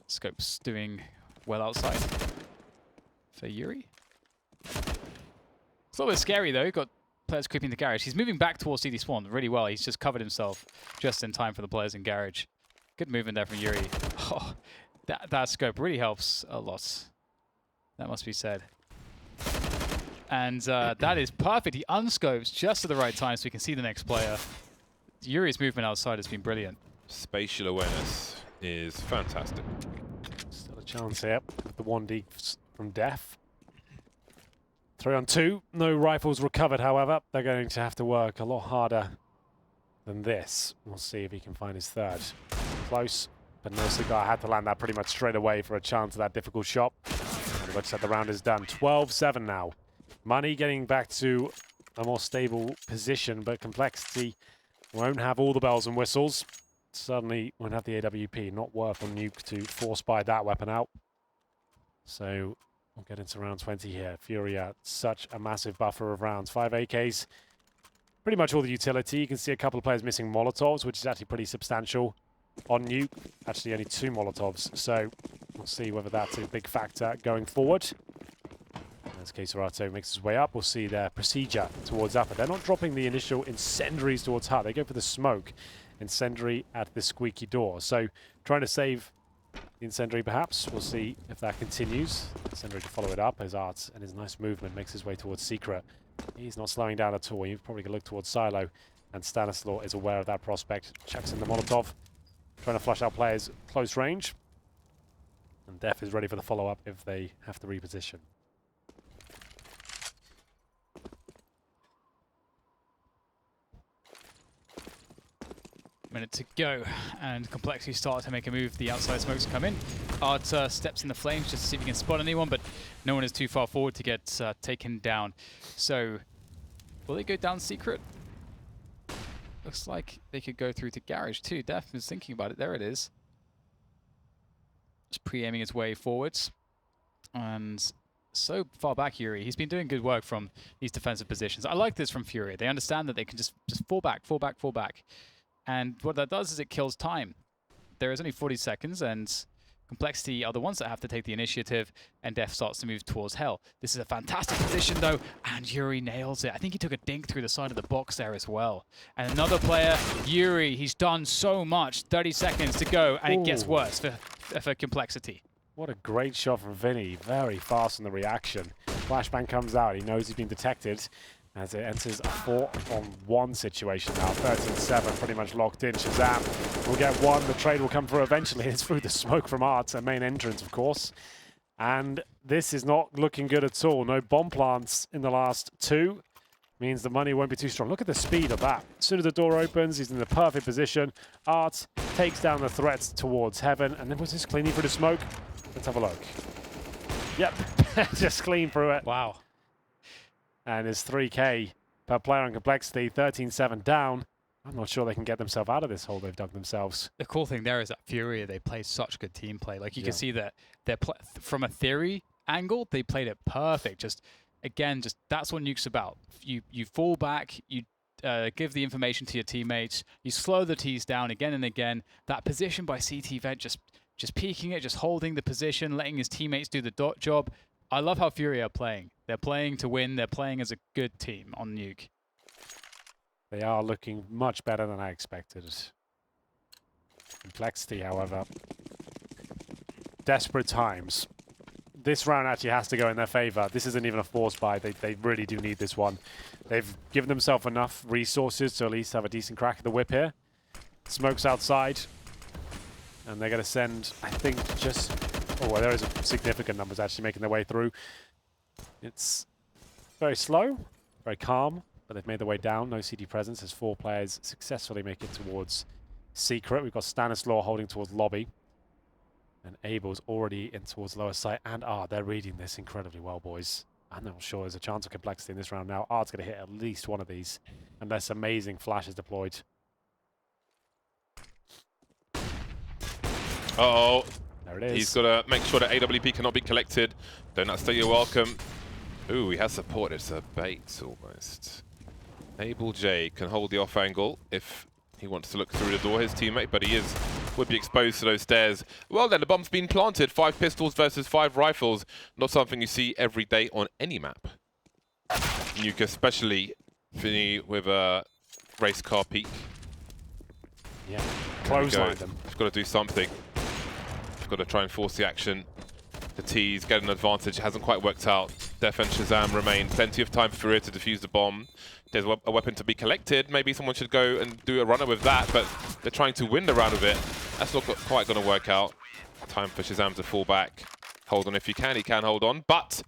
Scope's doing well outside for Yuri. It's a little bit scary though. Got players creeping the garage. He's moving back towards CD Spawn really well. He's just covered himself just in time for the players in garage. Good movement there from Yuri. Oh, that scope really helps a lot. That must be said. And that is perfect. He unscopes just at the right time so we can see the next player. Yuri's movement outside has been brilliant. Spatial awareness is fantastic. Still a chance here with the 1D from Def. 3-on-2. No rifles recovered, however. They're going to have to work a lot harder than this. We'll see if he can find his third. Close, but no cigar. Had to land that pretty much straight away for a chance of that difficult shot. It looks like the round is done. 12-7 now. Money getting back to a more stable position, but Complexity won't have all the bells and whistles. Suddenly won't have the AWP. Not worth on Nuke to force buy that weapon out. So we'll get into round 20 here. Furia, such a massive buffer of rounds. 5 AKs, pretty much all the utility. You can see a couple of players missing Molotovs, which is actually pretty substantial on Nuke. Actually, only 2 Molotovs. So we'll see whether that's a big factor going forward. As Keserato makes his way up, we'll see their procedure towards upper. They're not dropping the initial incendiaries towards hut. They go for the smoke. Incendiary at the squeaky door. So trying to save The Incendiary perhaps. We'll see if that continues. Incendiary to follow it up. His arts and his nice movement makes his way towards Secret. He's not slowing down at all. He's probably going to look towards Silo. And Stanislaw is aware of that prospect. Chucks in the Molotov. Trying to flush out players close range. And Def is ready for the follow-up if they have to reposition. Minute to go, and Complexity start to make a move. The outside smokes come in. Art steps in the flames just to see if he can spot anyone, but no one is too far forward to get taken down. So, will they go down Secret? Looks like they could go through to Garage too. Def is thinking about it. There it is. Just pre-aiming his way forwards. And so far back, Yuri, he's been doing good work from these defensive positions. I like this from Furia. They understand that they can just fall back, fall back, fall back. And what that does is it kills time. There is only 40 seconds, and Complexity are the ones that have to take the initiative, and Def starts to move towards Hell. This is a fantastic position, though, and Yuri nails it. I think he took a dink through the side of the box there as well. And another player, Yuri, he's done so much. 30 seconds to go, and it gets worse for Complexity. What a great shot from Vinny. Very fast on the reaction. Flashbang comes out. He knows he's been detected. As it enters a 4-on-1 situation now. 13-7, pretty much locked in. Shazam will get one. The trade will come through eventually. It's through the smoke from Art, a main entrance, of course. And this is not looking good at all. No bomb plants in the last two. Means the money won't be too strong. Look at the speed of that. As soon as the door opens, he's in the perfect position. Art takes down the threats towards Heaven. And then was this cleaning through the smoke? Let's have a look. Yep, just clean through it. Wow. And it's 3K per player on Complexity, 13-7 down. I'm not sure they can get themselves out of this hole they've dug themselves. The cool thing there is that Furia, they play such good team play. Like, you can see that they're from a theory angle, they played it perfect. Just, again, just that's what Nuke's about. You fall back, you give the information to your teammates, you slow the T's down again and again. That position by CT Vent, just peeking it, just holding the position, letting his teammates do the job. I love how Furia are playing. They're playing to win. They're playing as a good team on Nuke. They are looking much better than I expected. Complexity, however. Desperate times. This round actually has to go in their favor. This isn't even a force buy. They really do need this one. They've given themselves enough resources to at least have a decent crack at the whip here. Smoke's outside. And they're going to send, I think, just... Oh, well, there is a significant numbers actually making their way through. It's very slow, very calm, but they've made their way down. No CD presence as 4 players successfully make it towards Secret. We've got Stanislaw holding towards Lobby. And Abel's already in towards lower site. And they're reading this incredibly well, boys. I'm not sure there's a chance of Complexity in this round now. Art's going to hit at least one of these, unless amazing flash is deployed. Uh-oh. There it is. He's got to make sure that AWP cannot be collected. Don't stay you're welcome. Ooh, he has support. It's a bait almost. Abel J can hold the off angle if he wants to look through the door, his teammate, but he would be exposed to those stairs. Well then, the bomb's been planted. 5 pistols versus 5 rifles. Not something you see every day on any map. Nuke especially with a race car peak. Yeah, clothesline them. We've got to do something. Got to try and force the action. The T's get an advantage. It hasn't quite worked out. Def and Shazam remain. Plenty of time for Furia to defuse the bomb. There's a weapon to be collected. Maybe someone should go and do a runner with that, but they're trying to win the round with it. That's not quite going to work out. Time for Shazam to fall back. Hold on if you can. He can hold on, but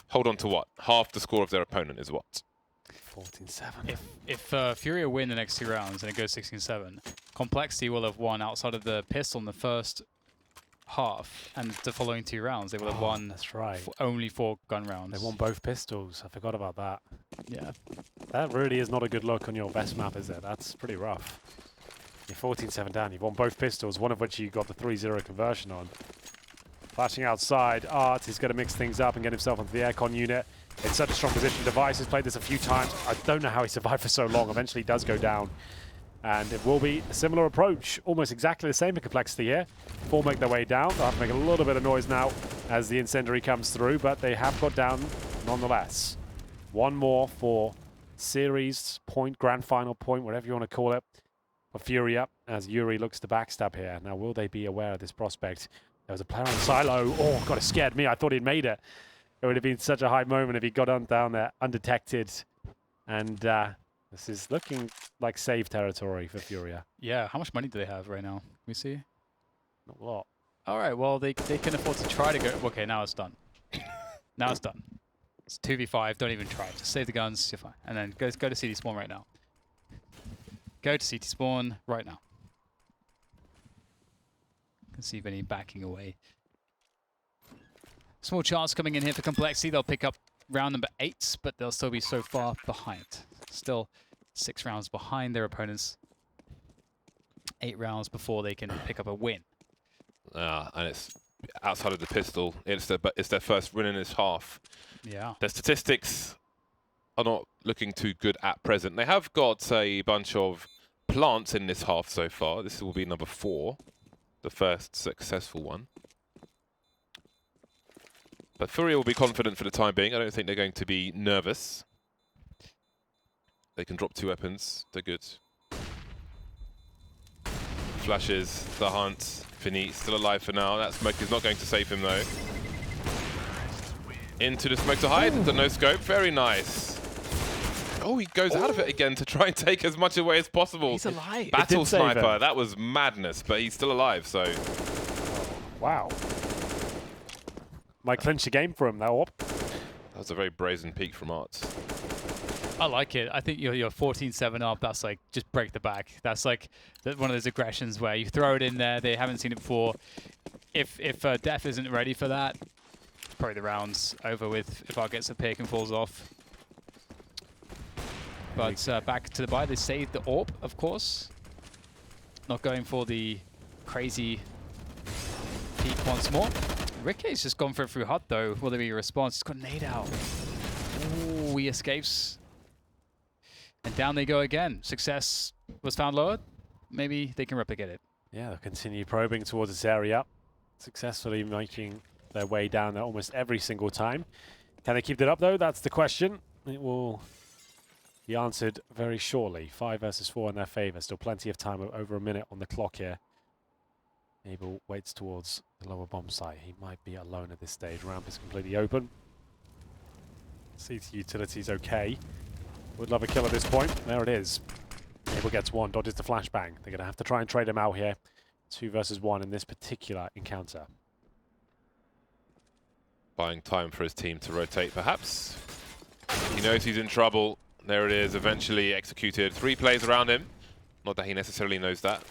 hold on to what? Half the score of their opponent is what? 14-7. If Furia win the next 2 rounds and it goes 16-7, Complexity will have won outside of the pistol in the first half, and the following 2 rounds they will have won. That's right. Only 4 gun rounds. They won both pistols. I forgot about that. Yeah. That really is not a good look on your best map, is it? That's pretty rough. You're 14-7 down. You've won both pistols, one of which you got the 3-0 conversion on. Flashing outside, Art is going to mix things up and get himself onto the aircon unit. It's such a strong position. Device has played this a few times. I don't know how he survived for so long. Eventually does go down. And it will be a similar approach, almost exactly the same in Complexity here. 4 make their way down. They'll have to make a little bit of noise now as the Incendiary comes through, but they have got down nonetheless. 1 more for series point, grand final point, whatever you want to call it, for Furia. as Yuri looks to backstab here. Now, will they be aware of this prospect? There was a player on silo. Oh, God, it scared me. I thought he'd made it. It would have been such a high moment if he got on down there undetected. And this is looking like safe territory for Furia. Yeah, how much money do they have right now? Can we see? Not a lot. All right, well, they can afford to try to go. Okay, now it's done. Now it's done. It's 2v5. Don't even try. Just save the guns. You're fine. And then go to CT spawn right now. Go to CT spawn right now. Can see if any backing away. Small chance coming in here for Complexity. They'll pick up round number 8, but they'll still be so far behind. Still 6 rounds behind their opponents. 8 rounds before they can pick up a win. And it's outside of the pistol. It's their first win in this half. Yeah. Their statistics are not looking too good at present. They have got a bunch of plants in this half so far. This will be number 4, the first successful one. But Furia will be confident for the time being. I don't think they're going to be nervous. They can drop 2 weapons. They're good. Flashes, the hunt. Finite still alive for now. That smoke is not going to save him though. Into the smoke to hide. The no scope. Very nice. Oh, he goes out of it again to try and take as much away as possible. He's alive. Battle sniper. That was madness, but he's still alive, so. Wow. Might clinch the game for him, that AWP. That was a very brazen peek from Arts. I like it. I think you're 14-7 up. That's like, just break the back. That's like one of those aggressions where you throw it in there. They haven't seen it before. If Def isn't ready for that, probably the round's over with if Art gets a pick and falls off. But back to the buy. They saved the AWP, of course. Not going for the crazy peek once more. Ricky's just gone for it through HUD though. Will there be a response? He's got a nade out. Ooh, he escapes. And down they go again. Success was found lower. Maybe they can replicate it. Yeah, they'll continue probing towards this area. Successfully making their way down there almost every single time. Can they keep it up though? That's the question. It will be answered very shortly. 5 versus 4 in their favor. Still plenty of time, over a minute on the clock here. Abel waits towards the lower bomb site. He might be alone at this stage. Ramp is completely open. CT utility's okay. Would love a kill at this point. There it is. Abel gets 1, dodges the flashbang. They're going to have to try and trade him out here. 2 versus 1 in this particular encounter. Buying time for his team to rotate, perhaps. He knows he's in trouble. There it is, eventually executed. 3 plays around him. Not that he necessarily knows that.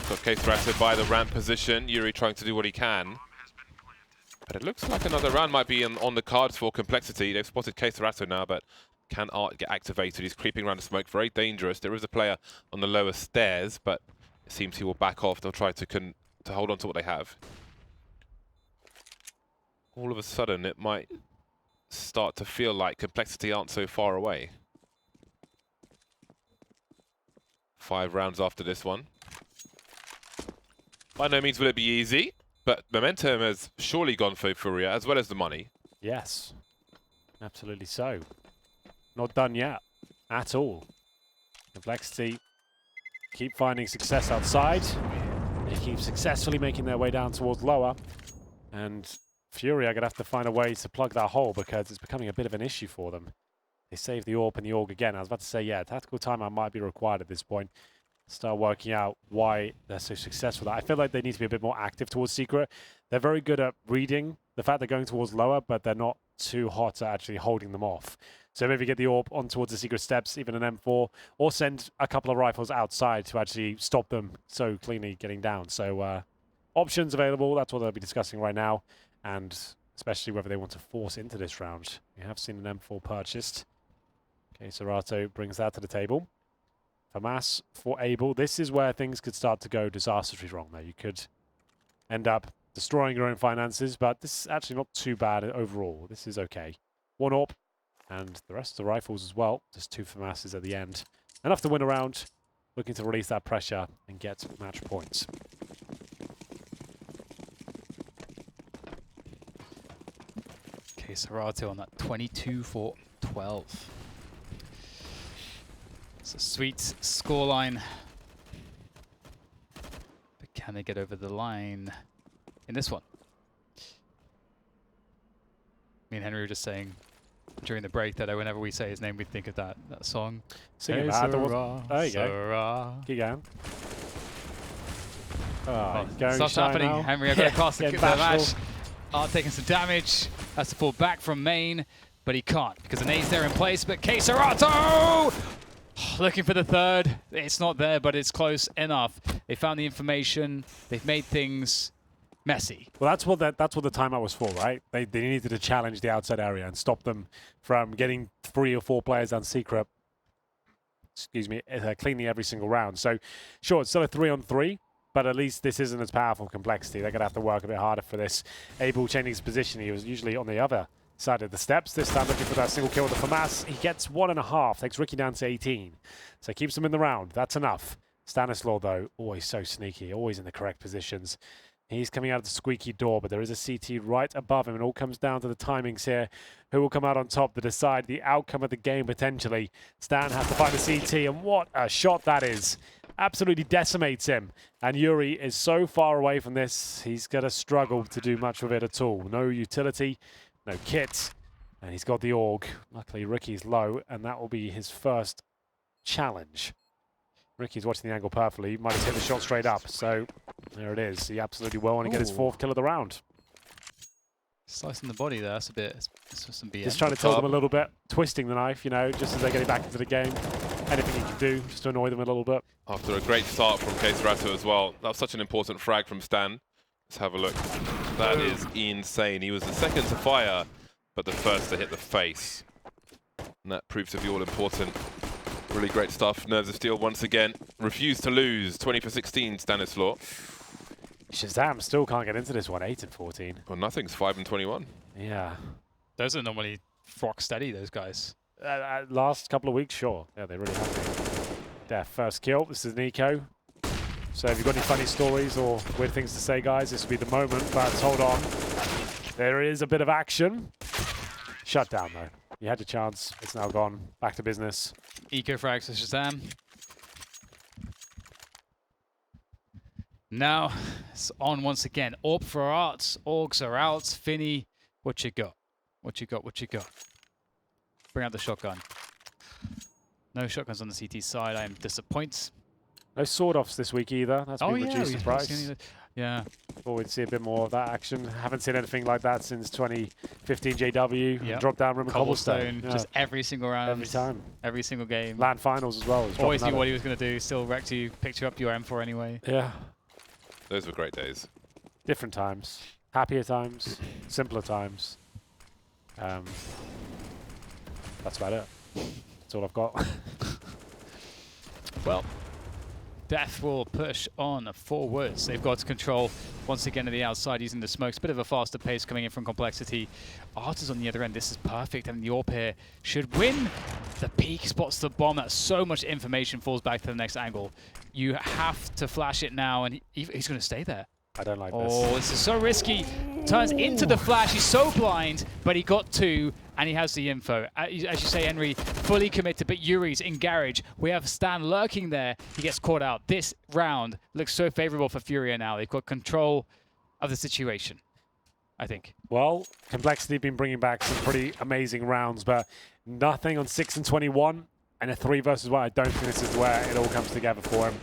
Got case threatened by the ramp position. Yuri trying to do what he can. But it looks like another round might be on the cards for Complexity. They've spotted Case Rato now, but can Art get activated? He's creeping around the smoke, very dangerous. There is a player on the lower stairs, but it seems he will back off. They'll try to hold on to what they have. All of a sudden, it might start to feel like Complexity aren't so far away. 5 rounds after this one. By no means will it be easy. But momentum has surely gone for Furia, as well as the money. Yes, absolutely so. Not done yet, at all. Complexity keep finding success outside. They keep successfully making their way down towards lower. And Furia are going to have to find a way to plug that hole because it's becoming a bit of an issue for them. They save the AWP and the AUG again. I was about to say, yeah, tactical timeout might be required at this point. Start working out why they're so successful. I feel like they need to be a bit more active towards Secret. They're very good at reading the fact they're going towards lower, but they're not too hot at actually holding them off. So maybe get the AWP on towards the Secret steps, even an M4, or send a couple of rifles outside to actually stop them so cleanly getting down. So options available, that's what they'll be discussing right now, and especially whether they want to force into this round. We have seen an M4 purchased. Okay, Serato brings that to the table. Famas for Abel. This is where things could start to go disastrously wrong there. You could end up destroying your own finances, but this is actually not too bad overall. This is okay. 1 AWP, and the rest of the rifles as well. Just 2 Famas's at the end. Enough to win a round. Looking to release that pressure and get match points. Okay, Serato on that 22 for 12. It's a sweet scoreline. But can they get over the line in this one? Me and Henry were just saying during the break that whenever we say his name, we think of that song. Singing Hey, that. There you go. Sarah. Keep going. Oh, Oh, going stuff's shy happening. now. Henry, I've got to cross the Getting match. bashful. Art taking some damage. Has to fall back from main, but he can't because the nade's there in place. But Keserato looking for the third. It's not there, but it's close enough. They found the information. They've made things messy. Well, that's what the timeout was for, right? They needed to challenge the outside area and stop them from getting 3 or 4 players on secret. Excuse me, cleanly every single round. So, sure, it's still a 3-on-3, but at least this isn't as powerful complexity. They're going to have to work a bit harder for this. Abel changing his position. He was usually on the other side of the steps. This time looking for that single kill with the FAMAS. He gets 1.5, takes Ricky down to 18. So keeps him in the round. That's enough. Stanislaw, though, always so sneaky, always in the correct positions. He's coming out of the squeaky door, but there is a CT right above him. It all comes down to the timings here. Who will come out on top to decide the outcome of the game, potentially. Stan has to find the CT, and what a shot that is. Absolutely decimates him. And Yuri is so far away from this, he's going to struggle to do much with it at all. No utility, no kit, and he's got the AUG. Luckily, Ricky's low, and that will be his first challenge. Ricky's watching the angle perfectly. He might have hit the shot straight up. So there it is. He absolutely will want to get his 4th kill of the round. Slicing the body there. That's a bit. That's some BS. Just trying to tilt them a little bit, twisting the knife, you know, just as they're getting back into the game. Anything he can do just to annoy them a little bit. After a great start from Keserato as well. That was such an important frag from Stan. Let's have a look. That is insane. He was the second to fire, but the first to hit the face. And that proves to be all important. Really great stuff. Nerves of Steel once again. Refused to lose. 20 for 16, Stanislaw. Shazam still can't get into this one. 8 and 14. Well, nothing's 5 and 21. Yeah. Those are normally rock steady, those guys. Last couple of weeks, sure. Yeah, they really have been. Their first kill. This is Nico. So if you've got any funny stories or weird things to say, guys, this will be the moment. But hold on. There is a bit of action. Shut down, though. You had your chance. It's now gone. Back to business. Eco frags for Shazam. Now it's on once again. AWP for Arts. Orgs are out. Finny, what you got? What you got? What you got? Bring out the shotgun. No shotguns on the CT side. I am disappointed. No sword-offs this week either. That's been reduced in price. Yeah. Thought we'd see a bit more of that action. Haven't seen anything like that since 2015 JW. Yep. Drop down room and Cobblestone. Yeah. Just every single round. Every time. Every single game. LAN finals as well. Always knew what he was going to do. Still wrecked you. Picked you up your M4 anyway. Yeah. Those were great days. Different times. Happier times. Simpler times. That's about it. That's all I've got. Well, Death will push on forwards. They've got control once again to the outside using the smokes. Bit of a faster pace coming in from Complexity. Art is on the other end. This is perfect. And the AWP here should win. The peak spots the bomb. That's so much information. Falls back to the next angle. You have to flash it now, and he's going to stay there. I don't like this. Oh, this is so risky. Turns into the flash. He's so blind, but he got 2, and he has the info. As you say, Henry, fully committed, but Yuri's in garage. We have Stan lurking there. He gets caught out. This round looks so favorable for Furia now. They've got control of the situation, I think. Well, Complexity have been bringing back some pretty amazing rounds, but nothing on 6 and 21, and a 3 versus 1. I don't think this is where it all comes together for him.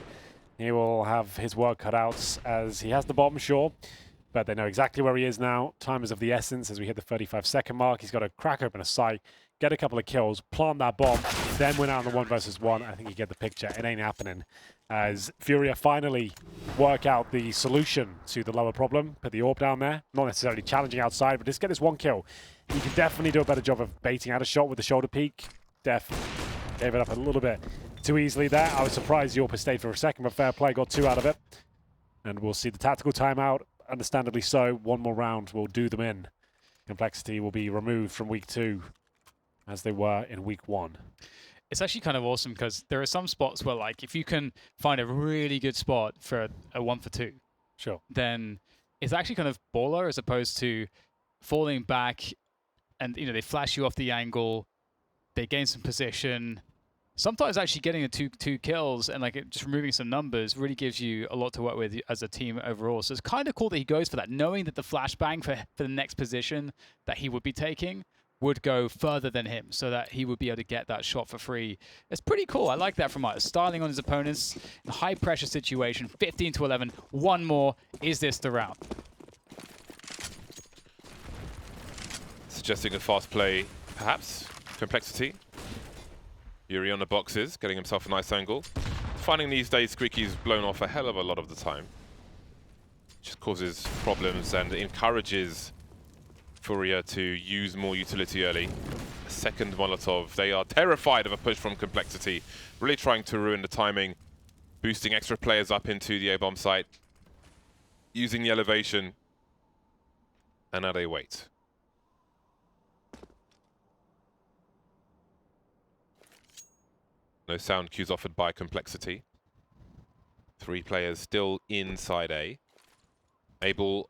He will have his work cut out as he has the bomb, sure, but they know exactly where he is now. Time is of the essence as we hit the 35-second mark. He's got to crack open a sight, get a couple of kills, plant that bomb, then win out on the 1 versus 1. I think you get the picture. It ain't happening as Furia finally work out the solution to the lower problem. Put the AWP down there, not necessarily challenging outside, but just get this 1 kill. He can definitely do a better job of baiting out a shot with the shoulder peek. Def gave it up a little bit too easily there. I was surprised Yorpa stayed for a second, but fair play, got 2 out of it. And we'll see the tactical timeout, understandably so. 1 more round will do them in. Complexity will be removed from week 2 as they were in week 1. It's actually kind of awesome because there are some spots where, like, if you can find a really good spot for a 1 for 2, sure, then it's actually kind of baller as opposed to falling back and, you know, they flash you off the angle, they gain some position, sometimes actually getting two kills and like just removing some numbers really gives you a lot to work with as a team overall. So it's kind of cool that he goes for that, knowing that the flashbang for the next position that he would be taking would go further than him, so that he would be able to get that shot for free. It's pretty cool. I like that from us. Styling on his opponents in a high pressure situation, 15 to 11. One more. Is this the round? Suggesting a fast play, perhaps. Complexity. Furia on the boxes, getting himself a nice angle. Finding these days Squeaky's blown off a hell of a lot of the time. Just causes problems and encourages Furia to use more utility early. A second Molotov. They are terrified of a push from Complexity. Really trying to ruin the timing. Boosting extra players up into the A-bomb site. Using the elevation. And now they wait. No sound cues offered by Complexity. 3 players still inside A. Able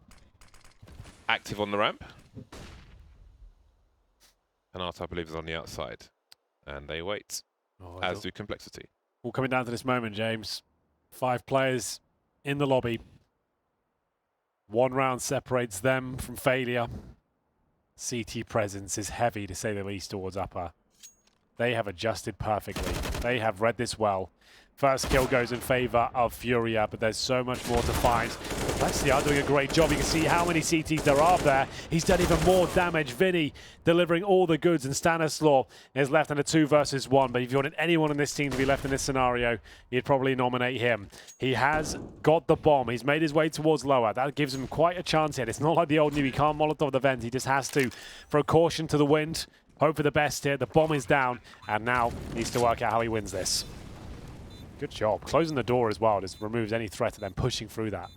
active on the ramp. And Art, I believe, is on the outside. And they wait, as do Complexity. All coming down to this moment, James. 5 players in the lobby. 1 round separates them from failure. CT presence is heavy, to say the least, towards upper. They have adjusted perfectly. They have read this well. First kill goes in favor of Furia, but there's so much more to find. Complexity are doing a great job. You can see how many CTs there are there. He's done even more damage. Vinny delivering all the goods, and Stanislaw is left in a 2 versus 1. But if you wanted anyone in this team to be left in this scenario, you'd probably nominate him. He has got the bomb. He's made his way towards lower. That gives him quite a chance here. It's not like the old Nuke. He can't Molotov the vent. He just has to throw caution to the wind. Hope for the best here. The bomb is down, and now needs to work out how he wins this. Good job. Closing the door as well just removes any threat of them pushing through that.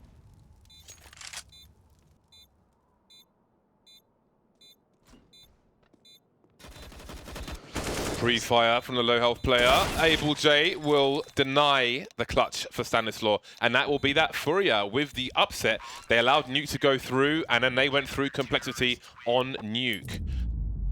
Free fire from the low health player. Able J will deny the clutch for Stanislaw, and that will be that. Furia with the upset. They allowed Nuke to go through, and then they went through Complexity on Nuke.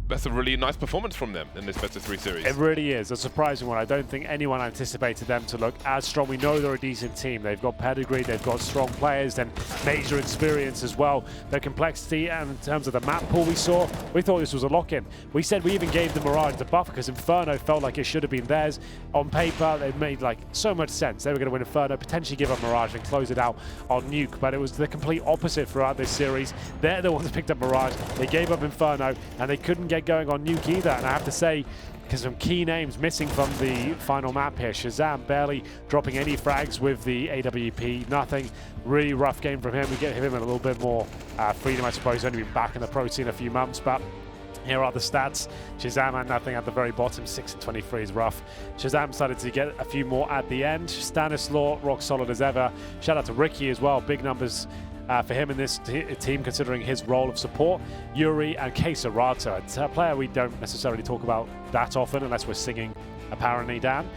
That's a really nice performance from them in this best-of-3 series. It really is a surprising one. I don't think anyone anticipated them to look as strong. We know they're a decent team. They've got pedigree, they've got strong players, and major experience as well. Their complexity, and in terms of the map pool we saw, we thought this was a lock-in. We said we even gave the Mirage the buffer because Inferno felt like it should have been theirs. On paper, they made like so much sense. They were going to win Inferno, potentially give up Mirage and close it out on Nuke, but it was the complete opposite throughout this series. They're the ones that picked up Mirage. They gave up Inferno, and they couldn't get going on Nuke either. And I have to say, because some key names missing from the final map here. Shazam barely dropping any frags with the AWP, nothing. Really rough game from him. We get him a little bit more freedom, I suppose. He's only been back in the pro scene a few months, but here are the stats. Shazam had nothing at the very bottom. 6 and 23 is rough. Shazam started to get a few more at the end. Stanislaw, rock solid as ever. Shout out to Ricky as well. Big numbers for him in this team, considering his role of support. Yuri and Kesarata. It's a player we don't necessarily talk about that often unless we're singing, apparently, Dan.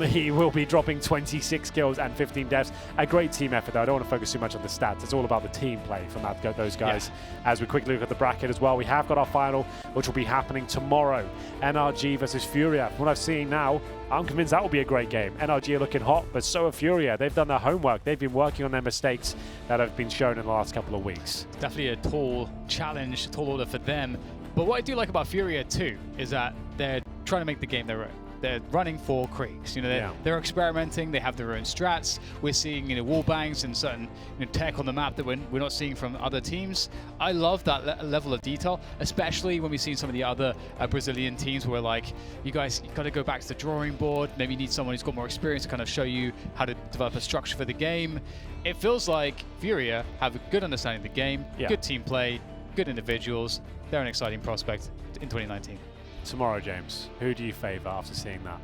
He will be dropping 26 kills and 15 deaths. A great team effort, though. I don't want to focus too much on the stats. It's all about the team play from those guys. Yeah. As we quickly look at the bracket as well, we have got our final, which will be happening tomorrow. NRG versus Furia. From what I've seen now, I'm convinced that will be a great game. NRG are looking hot, but so are Furia. They've done their homework. They've been working on their mistakes that have been shown in the last couple of weeks. Definitely a tall challenge, tall order for them. But what I do like about Furia too is that they're trying to make the game their own. They're running 4 creeks. You know, they're experimenting. They have their own strats. We're seeing, wall bangs and certain tech on the map that we're not seeing from other teams. I love that level of detail, especially when we've seen some of the other Brazilian teams where, like, you guys got to go back to the drawing board. Maybe you need someone who's got more experience to kind of show you how to develop a structure for the game. It feels like Furia have a good understanding of the game, good team play, good individuals. They're an exciting prospect in 2019. Tomorrow, James, who do you favour after seeing that?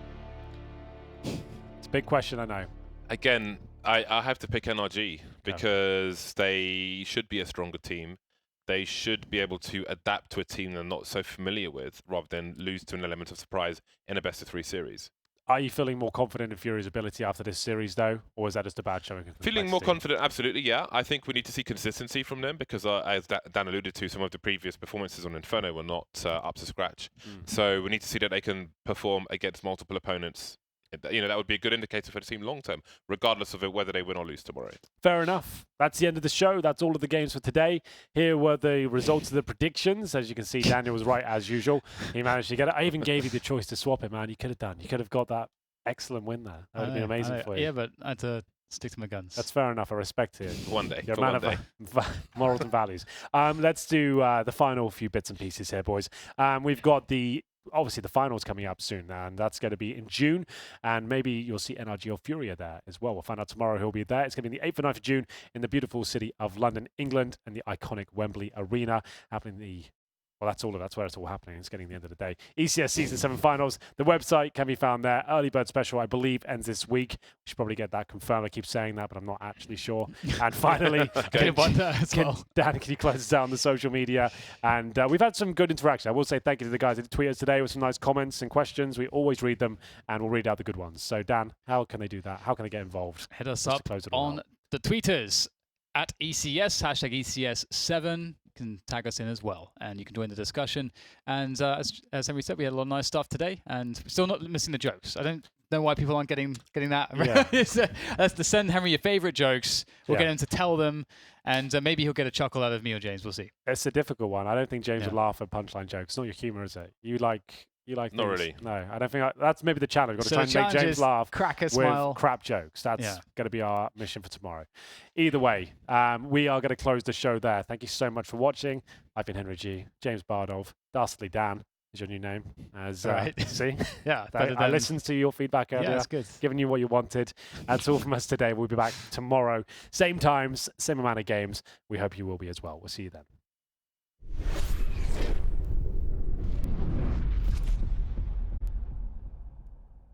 It's a big question, I know. Again, I have to pick NRG because they should be a stronger team. They should be able to adapt to a team they're not so familiar with, rather than lose to an element of surprise in a best-of-3 series. Are you feeling more confident in Furia's ability after this series, though, or is that just a bad showing? Feeling more confident, absolutely, yeah. I think we need to see consistency from them because, as Dan alluded to, some of the previous performances on Inferno were not up to scratch. So we need to see that they can perform against multiple opponents. You know, that would be a good indicator for the team long term, regardless of whether they win or lose tomorrow. Fair enough. That's the end of the show. That's all of the games for today. Here were the results of the predictions. As you can see, Daniel was right as usual. He managed to get it. I even gave you the choice to swap it, man. You could have done. You could have got that excellent win there. That would have been amazing for you. Yeah, but I had to stick to my guns. That's fair enough. I respect it. One day. You're a man of morals and values. Let's do the final few bits and pieces here, boys. We've got obviously the finals coming up soon, and that's going to be in June, and maybe you'll see NRG or Furia there as well. We'll find out tomorrow who'll be there. It's going to be the 8th and 9th of June in the beautiful city of London, England, and the iconic Wembley Arena, happening well, that's where it's all happening. It's getting the end of the day. ECS Season 7 Finals. The website can be found there. Early Bird Special, I believe, ends this week. We should probably get that confirmed. I keep saying that, but I'm not actually sure. And finally, Dan, can you close us out on the social media? And we've had some good interaction. I will say thank you to the guys that tweeted us today with some nice comments and questions. We always read them, and we'll read out the good ones. So, Dan, how can they do that? How can they get involved? Hit us up on the tweeters at ECS, #ECS7. Can tag us in as well, and you can join the discussion. And as Henry said, we had a lot of nice stuff today, and we're still not missing the jokes. I don't know why people aren't getting that. Yeah. That's to send Henry your favorite jokes. We'll get him to tell them, and maybe he'll get a chuckle out of me or James. We'll see. It's a difficult one. I don't think James would laugh at punchline jokes. It's not your humor, is it? You like not things. really. No, I don't think that's maybe the challenge. We've got to So try and make James laugh crack a with smile. crap jokes. That's going to be our mission for tomorrow. Either way, we are going to close the show there. Thank you so much for watching. I've been Henry G. James Bardov. Dastardly Dan is your new name. See? Yeah. I listened to your feedback earlier. Yeah, that's good. Giving you what you wanted. That's all from us today. We'll be back tomorrow. Same times, same amount of games. We hope you will be as well. We'll see you then.